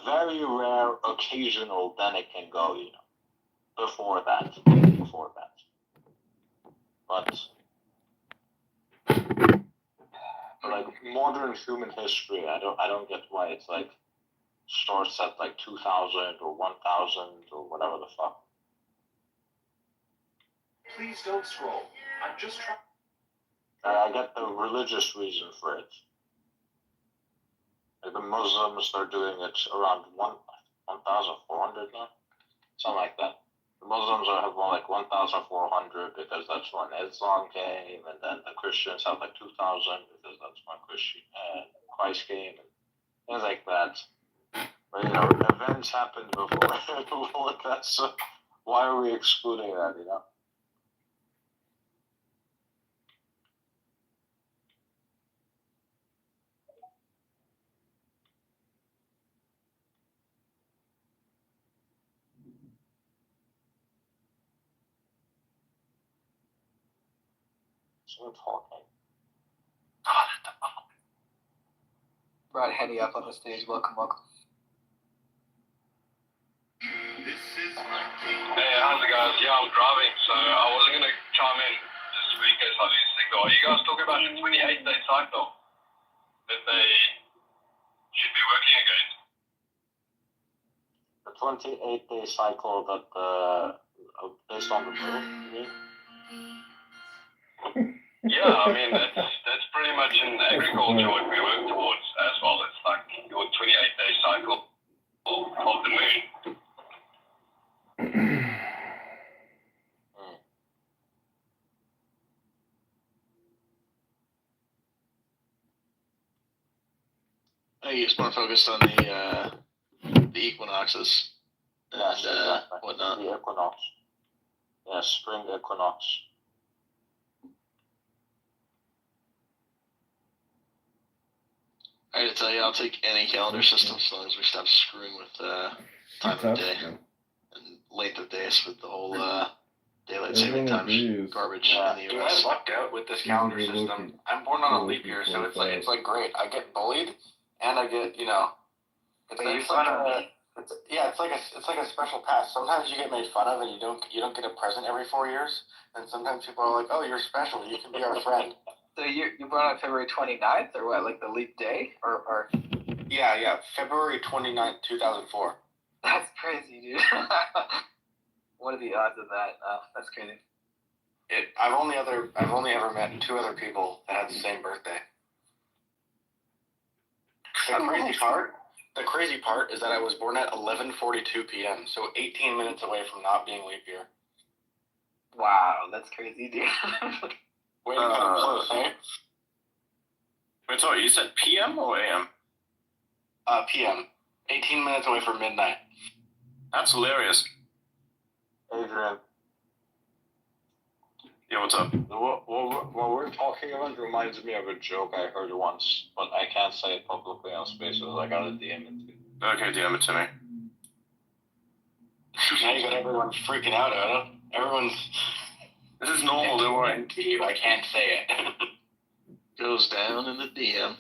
very rare, occasional, then it can go, you know. Before that. But like modern human history, I don't get why it's like starts at like 2000 or 1000 or whatever the fuck. Please don't scroll. I'm just trying. I get the religious reason for it. Like the Muslims, they're doing it around 1,400 now, something like that. The Muslims have more like 1,400 because that's when Islam came, and then the Christians have like 2,000 because that's when Christ came, and things like that. But you know, events happened before that, so why are we excluding that? You know. So we're talking. Brought Henny up on the stage. Welcome. Hey, how's it guys? Yeah, I'm driving, so I wasn't going to chime in just in case I lose signal. Are you guys talking about the 28-day cycle that they should be working against? The 28-day cycle that based on the moon, you mean? Yeah, I mean, that's pretty much in agriculture what we work towards as well. It's like your 28-day cycle of the moon. I think it's more focused on the equinoxes and exactly. whatnot. The equinox. Yeah, spring equinox. I had to tell you, I'll take any calendar system as long as we stop screwing with time of day and length of days with the whole daylight saving time garbage in the Yeah, US. I lucked out with this calendar system. I'm born on a leap year, so it's like great. I get bullied, and I get it's like a special pass. Sometimes you get made fun of, and you don't get a present every 4 years. And sometimes people are like, "Oh, you're special. You can be our friend." So you're born on February 29th, or what? Like the leap day, or? Yeah, February 29th, 2004. That's crazy, dude. What are the odds of that? That's crazy. I've only ever met 2 other people that had the same birthday. The crazy part is that I was born at 11:42 p.m., so 18 minutes away from not being leap year. Wow, that's crazy, dude. Way to cut it close, eh? Wait, sorry, you said PM or AM? PM. 18 minutes away from midnight. That's hilarious. Adrian. Yeah, what's up? What we're talking about reminds me of a joke I heard once, but I can't say it publicly on Spaces. I gotta DM it to you. Okay, DM it to me. Now you got everyone freaking out, Oda. Everyone's... This is normal, don't worry. I can't say it. Goes down in the DM.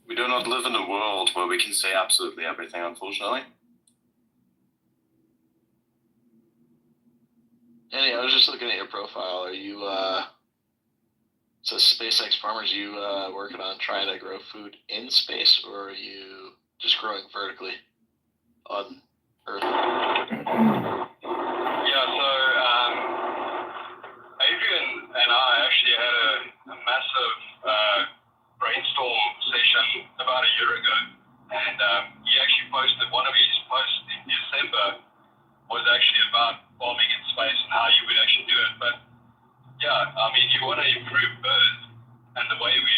We do not live in a world where we can say absolutely everything, unfortunately. Anyway, I was just looking at your profile. Are you, so SpaceX Farmers, you working on trying to grow food in space, or are you just growing vertically on Earth? Yeah, so Adrian and I actually had a massive brainstorm session about a year ago, and he actually posted one of his posts in December was actually about farming in space and how you would actually do it. But yeah, I mean, you want to improve Earth and the way we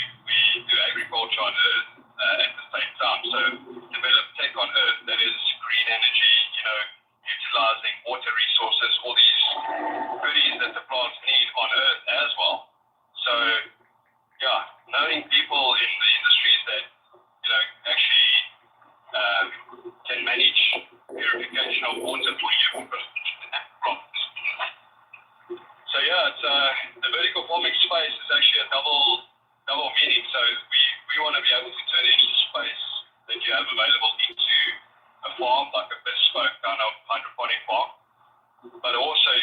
do agriculture on Earth at the same time. So develop tech on Earth that is green energy, utilizing water resources, all these goodies that the plants need on Earth as well. So yeah, knowing people in the industries that actually can manage purification of water for you. So yeah, it's the vertical farming space is actually a double meaning. So we want to be able to turn any space that you have available into a farm, like a bespoke kind of hydroponic farm, but also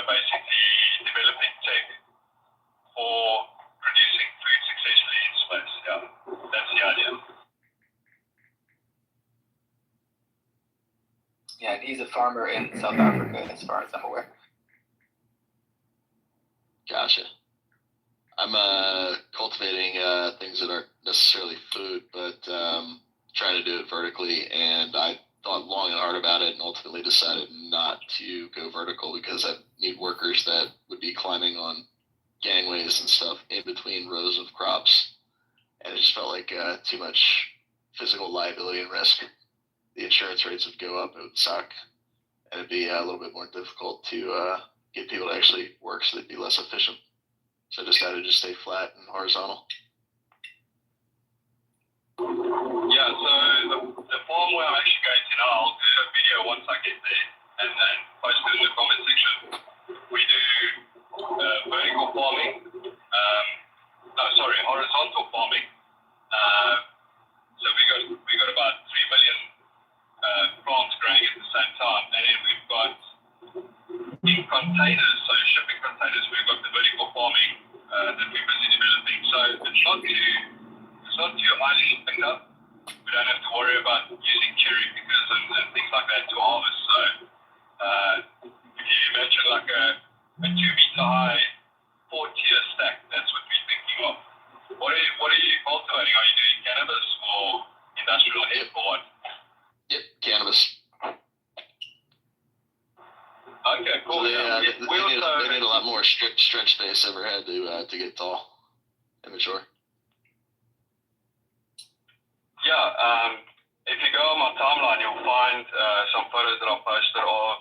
basically developing tech for producing food successfully in space. Yeah, that's the idea. Yeah, and he's a farmer in South Africa, as far as I'm aware. Gotcha. I'm cultivating things that aren't necessarily food, but trying to do it vertically. And I thought long and hard about it, and ultimately decided not to go vertical because I need workers that would be climbing on gangways and stuff in between rows of crops, and it just felt like too much physical liability and risk. The insurance rates would go up, it would suck, and it'd be a little bit more difficult to get people to actually work, so they'd be less efficient. So I decided to just stay flat and horizontal. Yeah, so the farm where I'm actually going to now, I'll do a video once I get there and then post it in the comment section. We do vertical farming, horizontal farming. So we got about 3 million plants growing at the same time, and then we've got in containers, so shipping containers, we've got the vertical farming that we're busy developing. So it's not too highly picked up. We don't have to worry about using cherry pickers and things like that to harvest. So if you imagine like a 2 meter high 4-tier stack, that's what we're thinking of. What are you cultivating? Are you doing cannabis or industrial hemp or what? Yep, cannabis. Okay, cool. So they need a lot more stretch space ever had to get tall and mature. Yeah, if you go on my timeline, you'll find some photos that I've posted of.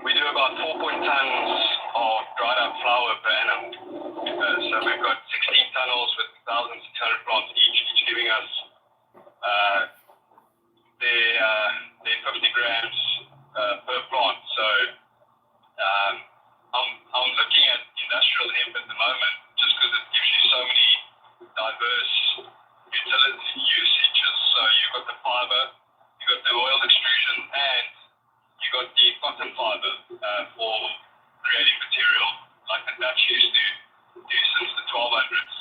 We do about 4 tons of dried up flower per annum. So we've got 16 tunnels with 1,600 plants each giving us their 50 grams per plant. So I'm looking at industrial hemp at the moment just because it gives you so many diverse utility usages. So you've got the fiber, you've got the oil extrusion, and you've got the cotton fiber for creating material like the Dutch used to do since the 1200s.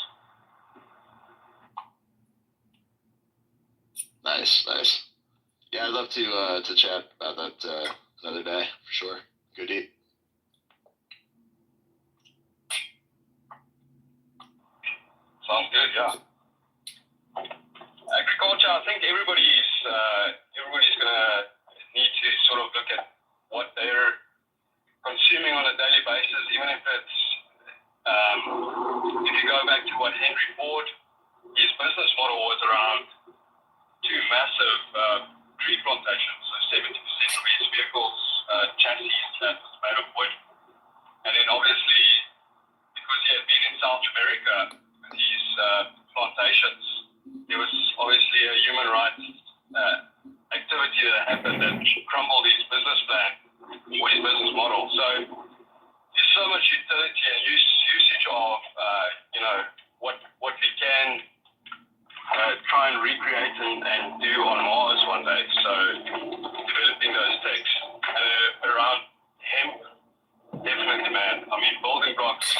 Nice. Yeah, I'd love to chat about that another day for sure. Go deep. Sounds good, yeah. Agriculture, I think everybody's gonna need to sort of look at what they're consuming on a daily basis, even if it's if you go back to what Henry Ford, his business model was around 2 massive tree plantations. So 70% of his vehicles chassis that was made of wood, and then obviously because he had been in South America with his plantations, there was obviously a human rights activity that happened that crumbled his business plan or his business model. So there's so much utility and usage of what we can try and recreate and do on Mars one day. So developing those techs around hemp, definitely, man. I mean, building blocks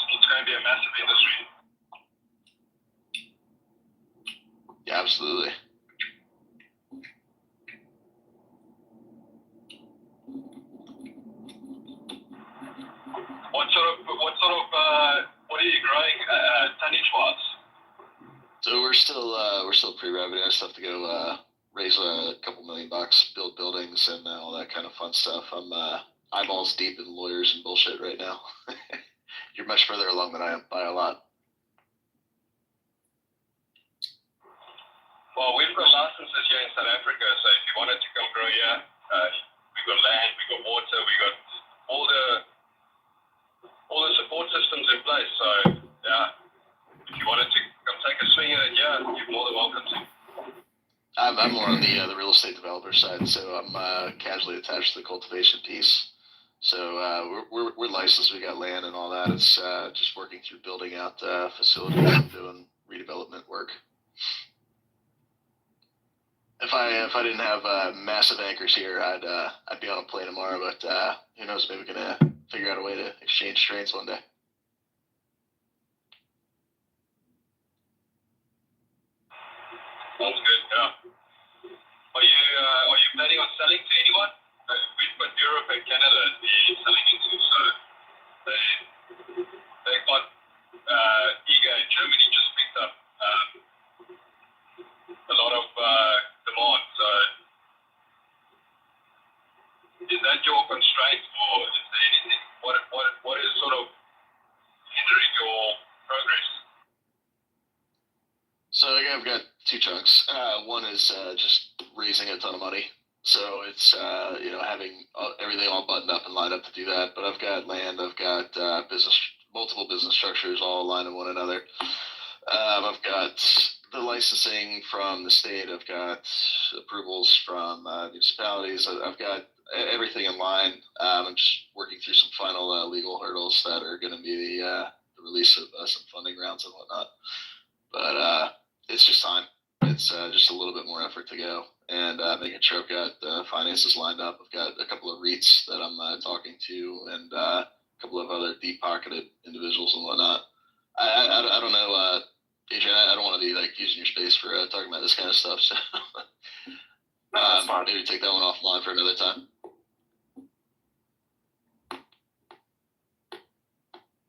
it's going to be a massive industry. Yeah, absolutely. What are you growing tonnage wise? So we're still pre-revenue. I still have to go raise a couple $1 million, build buildings, and all that kind of fun stuff. I'm eyeballs deep in lawyers and bullshit right now. You're much further along than I am by a lot. Well, we've got licenses here in South Africa, so if you wanted to come grow here, we've got land, we've got water, we've got all the support systems in place. So yeah, if you wanted to come take a swing at it, yeah, you're more than welcome to. I'm more on the real estate developer side, so I'm casually attached to the cultivation piece. So we're licensed, we got land and all that. It's just working through building out facilities and doing redevelopment work. If I didn't have massive anchors here, I'd be on a plane tomorrow. But who knows? Maybe we can figure out a way to exchange strains one day. Sounds good. Yeah. Are you planning on selling to anyone? We've got Europe and Canada we're selling into, so they got Eager in Germany just picked up a lot of demand. So is that your constraint, or is there anything? What is sort of hindering your progress? So I've got two chunks. One is just raising a ton of money. So it's having everything all buttoned up and lined up to do that. But I've got land, I've got multiple business structures all aligned with one another. I've got the licensing from the state. I've got approvals from municipalities. I've got everything in line. I'm just working through some final legal hurdles that are going to be the release of some funding rounds and whatnot. But it's just time. It's just a little bit more effort to go and making sure I've got finances lined up. I've got a couple of REITs that I'm talking to and a couple of other deep-pocketed individuals and whatnot. I don't know, Adrian, I don't want to be like using your space for talking about this kind of stuff. So maybe take that one offline for another time.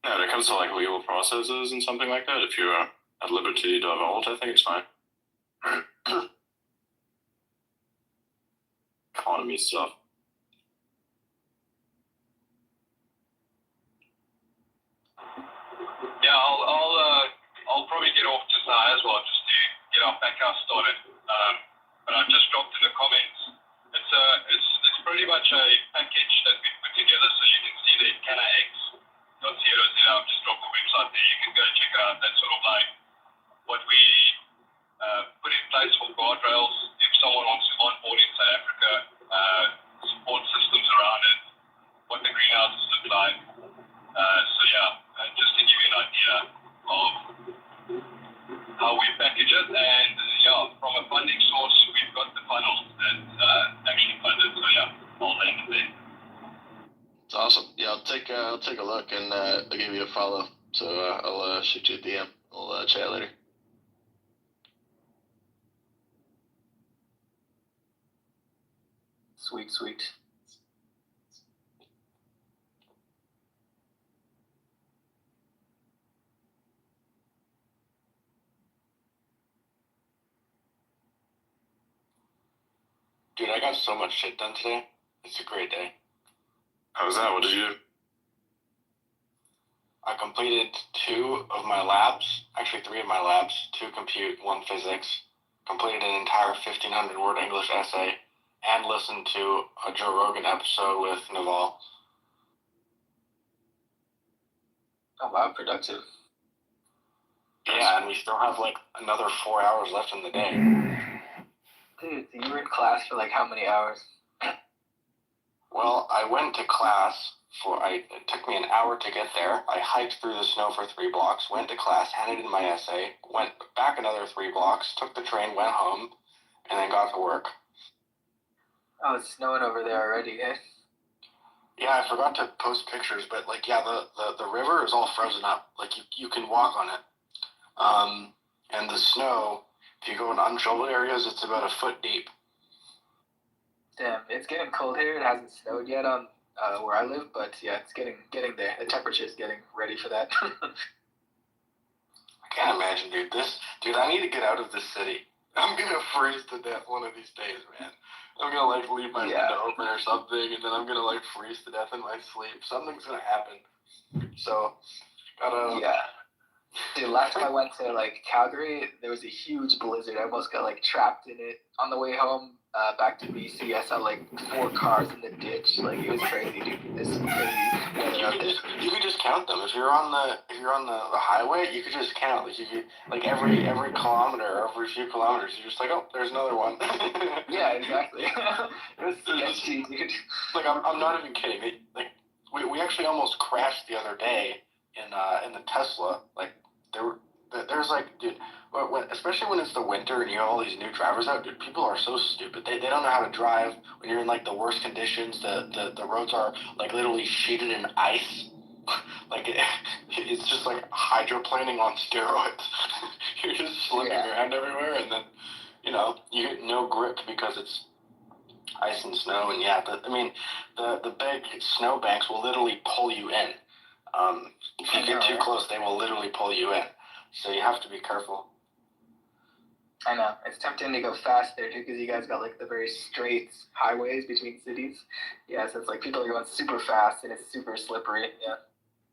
Yeah, when it comes to like legal processes and something like that, if you're at liberty to divulge, I think it's fine. Economy stuff. Yeah, I'll probably get off just now as well, just to get our back house started. But I just dropped in the comments. It's pretty much a package that we put together, so you can see the CannaX.co.za. I've just dropped the website there. You can go check it out. That's sort of like what we put in place for guardrails if someone wants to onboard in South Africa, support systems around it, what the greenhouses look like. So yeah, just to give you an idea of how we package it, and yeah, from a funding source, we've got the funnels that actually funded. So yeah, I'll land it there. It's awesome. Yeah, I'll take a look and I'll give you a follow. So I'll shoot you a DM. We'll chat later. Sweet. Dude, I got so much shit done today. It's a great day. How was that? What did you do? I completed 2 of my labs, actually 3 of my labs, 2 compute, 1 physics, completed an entire 1,500 word English essay, and listened to a Joe Rogan episode with Naval. Oh wow, productive. Yeah, and we still have like another 4 hours left in the day. Dude, so you were in class for like how many hours? Well, I went to class it took me an hour to get there. I hiked through the snow for 3 blocks, went to class, handed in my essay, went back another 3 blocks, took the train, went home, and then got to work. Oh, it's snowing over there already, eh? Yeah, I forgot to post pictures, but like, yeah, the river is all frozen up. Like you can walk on it. And the snow If you go in unshoveled areas, it's about a foot deep. Damn, it's getting cold here. It hasn't snowed yet on where I live, but yeah, it's getting there. The temperature is getting ready for that. I can't imagine, dude. I need to get out of this city. I'm gonna freeze to death one of these days, man. I'm gonna like leave my window open or something, and then I'm gonna like freeze to death in my sleep. Something's gonna happen. So, gotta. Yeah. Dude, last time I went to like Calgary, there was a huge blizzard. I almost got like trapped in it on the way home back to BC. I saw like 4 cars in the ditch. Like it was crazy, dude. This is crazy weather out there. You could just count them. If you're on the highway, you could just count. Like you could like every kilometer or every few kilometers, you're just like, oh, there's another one. Yeah, exactly. It was sketchy, dude. Like I'm not even kidding. We actually almost crashed the other day in the Tesla. Like there's like, dude, especially when it's the winter and you have all these new drivers out, dude, people are so stupid. They don't know how to drive when you're in like the worst conditions. The roads are like literally sheeted in ice. Like it's just like hydroplaning on steroids. You're just slipping around everywhere, and then you get no grip because it's ice and snow. And the big snow banks will literally pull you in. If you get too close, they will literally pull you in. So you have to be careful. I know. It's tempting to go fast there, too, because you guys got, like, the very straight highways between cities. Yeah, so it's like people are going super fast, and it's super slippery. Yeah.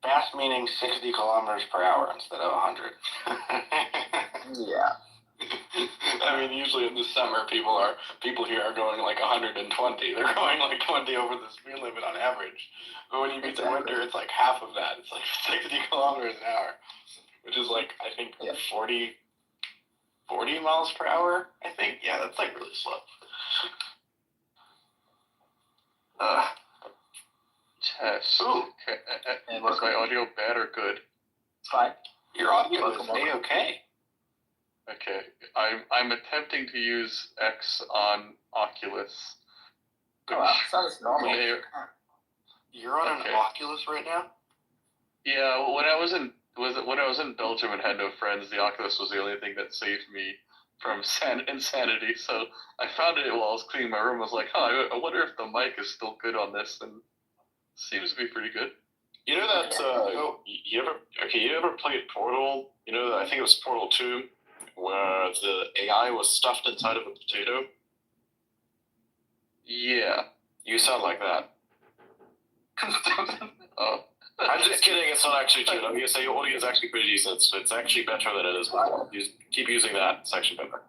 Fast meaning 60 kilometers per hour instead of 100. Yeah. I mean, usually in the summer, people here are going, like, 120. They're going, like, 20 over the speed limit on average. But when you get to winter, it's, like, half of that. It's, like, 60 kilometers an hour, which is, like, I think 40 miles per hour, I think. Yeah, that's like really slow. Test. Ooh. Is my audio bad or good? It's fine. Your audio is okay. Okay. I'm attempting to use X on Oculus. Oh, wow. Sounds normal. You're on an Oculus right now? Yeah, when I was in Belgium and had no friends, the Oculus was the only thing that saved me from insanity. So I found it while I was cleaning my room. I was like, I wonder if the mic is still good on this, and it seems to be pretty good. You know that you ever played Portal? You know, I think it was Portal 2, where the AI was stuffed inside of a potato. Yeah, you sound like that. Oh. I'm just kidding. It's not actually true. I'm gonna say your audio is actually pretty decent. It's actually better than it is before. Keep using that. It's actually better.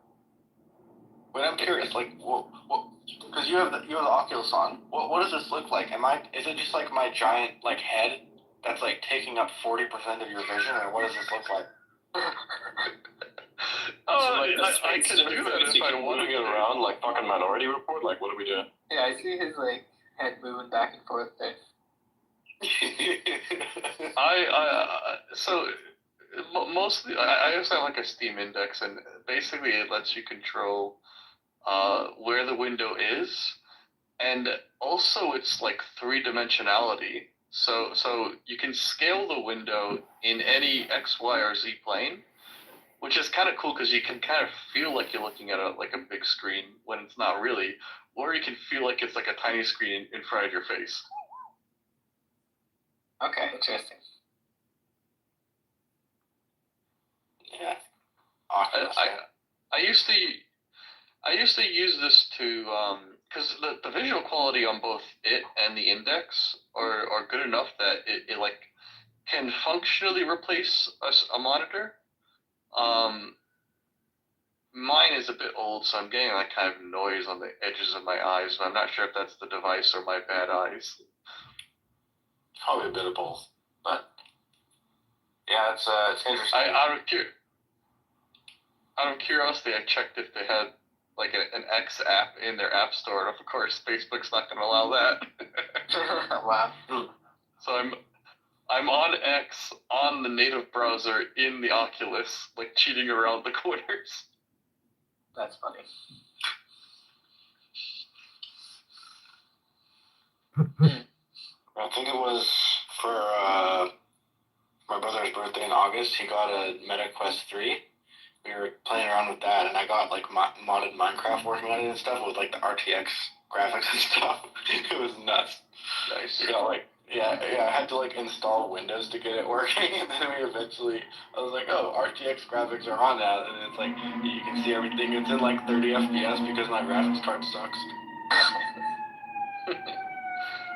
But I'm curious, like, because you have the Oculus on. What does this look like? Is it just like my giant like head that's like taking up 40% of your vision, or what does this look like? I can do that if I want moving it around like fucking Minority Report. Like, what are we doing? Yeah, I see his like head moving back and forth there. Mostly I also have like a Steam Index, and basically it lets you control where the window is, and also it's like 3-dimensionality. So you can scale the window in any X, Y, or Z plane, which is kind of cool because you can kind of feel like you're looking at a big screen when it's not really, or you can feel like it's like a tiny screen in front of your face. Okay, interesting. Yeah. I used to use this to because the visual quality on both it and the Index are good enough that it like can functionally replace a monitor. Mine is a bit old, so I'm getting like kind of noise on the edges of my eyes, but I'm not sure if that's the device or my bad eyes. Probably a bit of both, but yeah, it's interesting. Out of curiosity, I checked if they had like an X app in their app store, and of course, Facebook's not going to allow that. Wow. So I'm on X on the native browser in the Oculus, like cheating around the corners. That's funny. I think it was for my brother's birthday in August. He got a Meta Quest 3, we were playing around with that, and I got like modded Minecraft working on it and stuff with like the RTX graphics and stuff. It was nuts. Nice. We got like I had to like install Windows to get it working, and then I was like, oh, RTX graphics are on now, and it's like you can see everything. It's in like 30 FPS because my graphics card sucks. You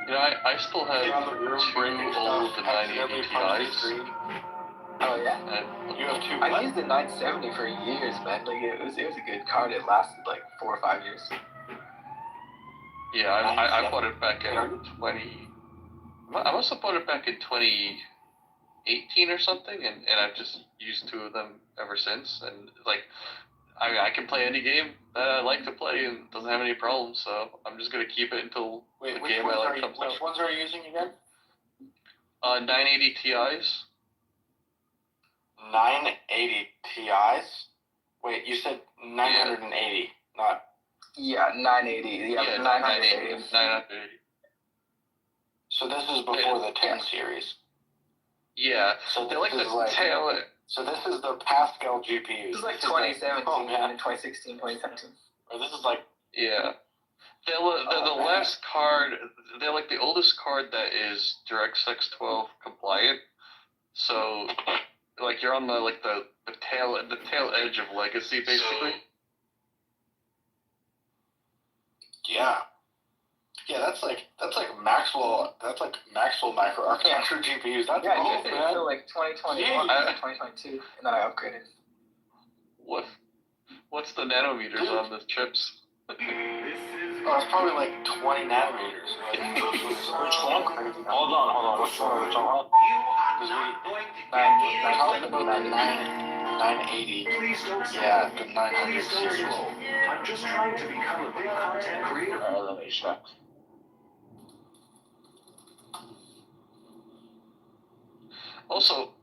know, I still have two old 980 Ti's. Oh yeah. You have two. I used the 970 for years, man. Like it was a good card. It lasted like 4 or 5 years. Yeah, I bought it back in 20. I must have bought it back in 2018 or something, and I've just used two of them ever since. And like, I can play any game that I like to play and doesn't have any problems. So I'm just gonna keep it until the game I like comes out. Which ones are you using again? 980 Ti's. 980 Ti's? Wait, you said 980, not... Yeah, 980. Yeah, 980. 980. So this is before the 10 series. Yeah, so they're like the tail... So this is the Pascal GPU. This is like 2017 and 2016, 2017. Or this is like... Yeah. They're the last card... They're like the oldest card that is DirectX 12 compliant. So... Like you're on the tail edge of legacy, basically. Yeah, that's like Maxwell microarchitecture GPUs. That's old, man. So like 2021, 2022, and then I upgraded. What's the nanometers on the chips? Oh, it's probably like 20 nanometers. Which one? Hold on. Which one are we talking about? Because we 980. Yeah, the 900 series. I'm just trying to become a big content creator. Let me check. Also,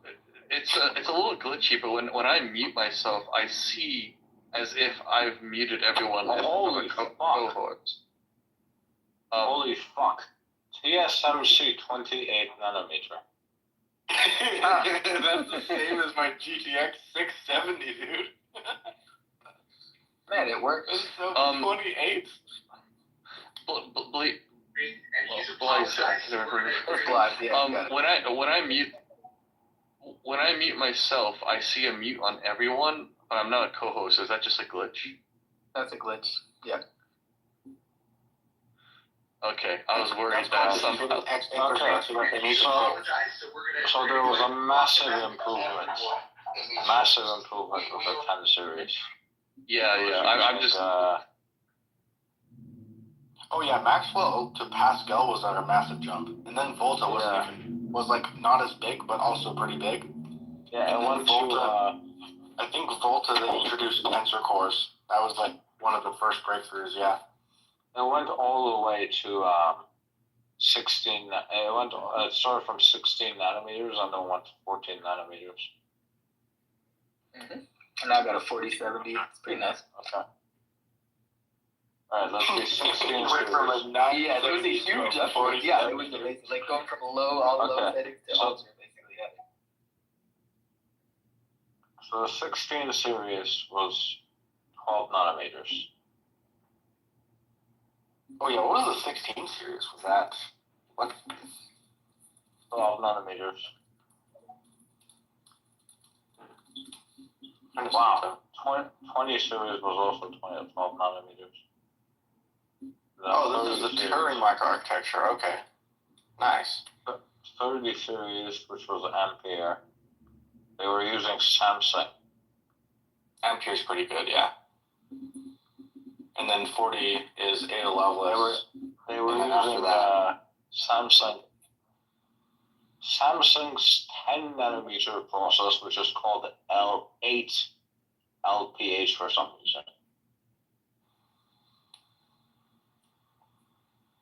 it's a little glitchy, but when I mute myself, I see as if I've muted everyone in the cohort. Holy fuck. TSMC 28 nanometer. That's the same as my GTX 670, dude. Man, it works. It's so 28. When I mute myself, I see a mute on everyone, but I'm not a co-host. Is that just a glitch? That's a glitch. Yeah. Okay, I was worried that somehow. So there was a massive improvement with the 10 series. Yeah. I'm just. Oh yeah, Maxwell to Pascal was like a massive jump, and then Volta was like not as big, but also pretty big. Yeah, and then Volta. I think Volta they introduced tensor cores. That was like one of the first breakthroughs. Yeah. It went all the way to 16. It started from 16 nanometers and then went to 14 nanometers. Mm-hmm. And I got a 4070. It's pretty nice. Okay. Alright, let's see. 16 from a 9. Yeah, there was a huge upgrade. Yeah, it was amazing. Like going from low settings to ultra, basically. Yeah. So the 16 series was 12 nanometers. Oh yeah, what was the 16 series? Was that what? 12 nanometers. Wow. 20 series was also 12 nanometers. Oh, this is the Turing microarchitecture. Okay. Nice. 30 series, which was Ampere. They were using Samsung. Ampere's pretty good, yeah. And then 40 is Ada Lovelace. They were using Samsung's 10 nanometer process, which is called L8 LPH for some reason.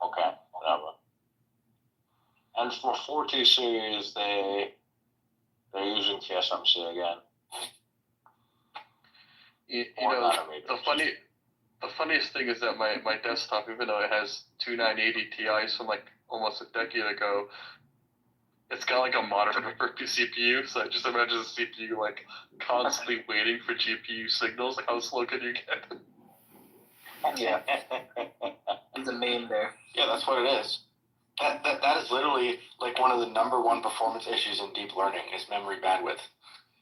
Okay, whatever. And for 40 series, they're using TSMC again. You know, the funniest thing is that my desktop, even though it has two 980 Ti's from like almost a decade ago, it's got like a monitor for CPU, so I just imagine the CPU like constantly waiting for GPU signals. Like, how slow can you get? Yeah. There's a meme there. Yeah, that's what it is. That is literally like one of the number one performance issues in deep learning is memory bandwidth.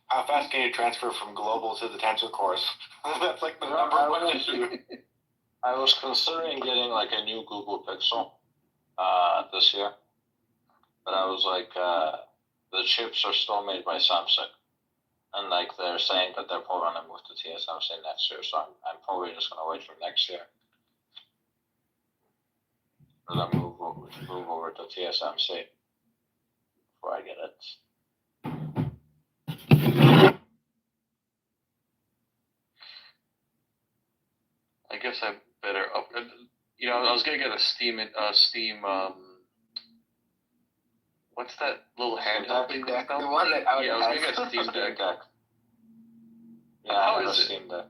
How fast can you transfer from global to the tensor cores? That's like the number one issue. I was considering getting like a new Google Pixel this year, but I was like, the chips are still made by Samsung, and like they're saying that they're probably gonna move to TSMC next year, so I'm probably just gonna wait for next year. And then move over to TSMC before I get it. I guess I better up. You know, I was gonna get a Steam. What's that little handheld thing? The one that I Yeah, I was gonna get a Steam Deck. Yeah, How I have is a it? Steam Deck.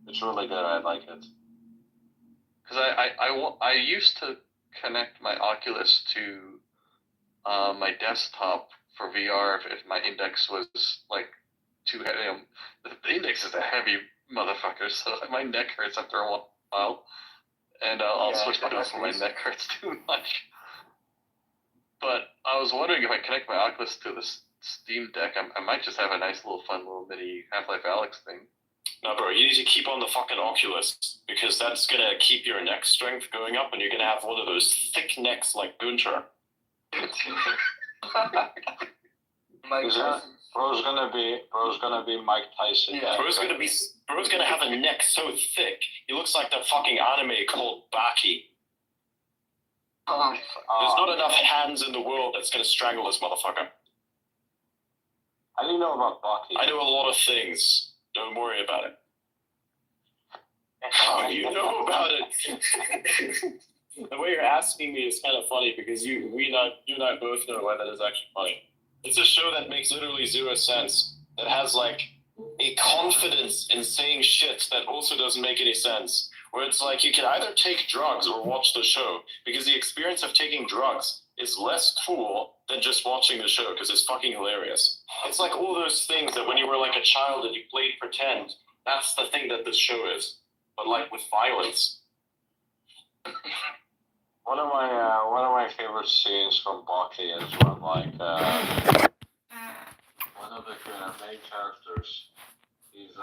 It's really good. I like it. Because I used to connect my Oculus to my desktop for VR if my index was like too heavy. The index is a heavy motherfucker, so my neck hurts after a while. And I'll switch my off when my neck hurts too much. But I was wondering if I connect my Oculus to the Steam Deck, I might just have a nice little fun little mini Half-Life Alyx thing. No, bro, you need to keep on the fucking Oculus because that's gonna keep your neck strength going up, and you're gonna have one of those thick necks like Gunter. Bro's gonna be Mike Tyson. Yeah, bro's gonna have a neck so thick he looks like that fucking anime called Baki. There's not enough hands in the world that's gonna strangle this motherfucker. How do you know about Baki? I know a lot of things. Don't worry about it. How do you know about it? The way you're asking me is kind of funny because you and I both know why that is actually funny. It's a show that makes literally zero sense. That has like a confidence in saying shit that also doesn't make any sense. Where it's like you can either take drugs or watch the show because the experience of taking drugs is less cool than just watching the show because it's fucking hilarious. It's like all those things that when you were like a child and you played pretend, that's the thing that this show is. But like with violence. One of my favorite scenes from Baki is when like one of the main characters, he's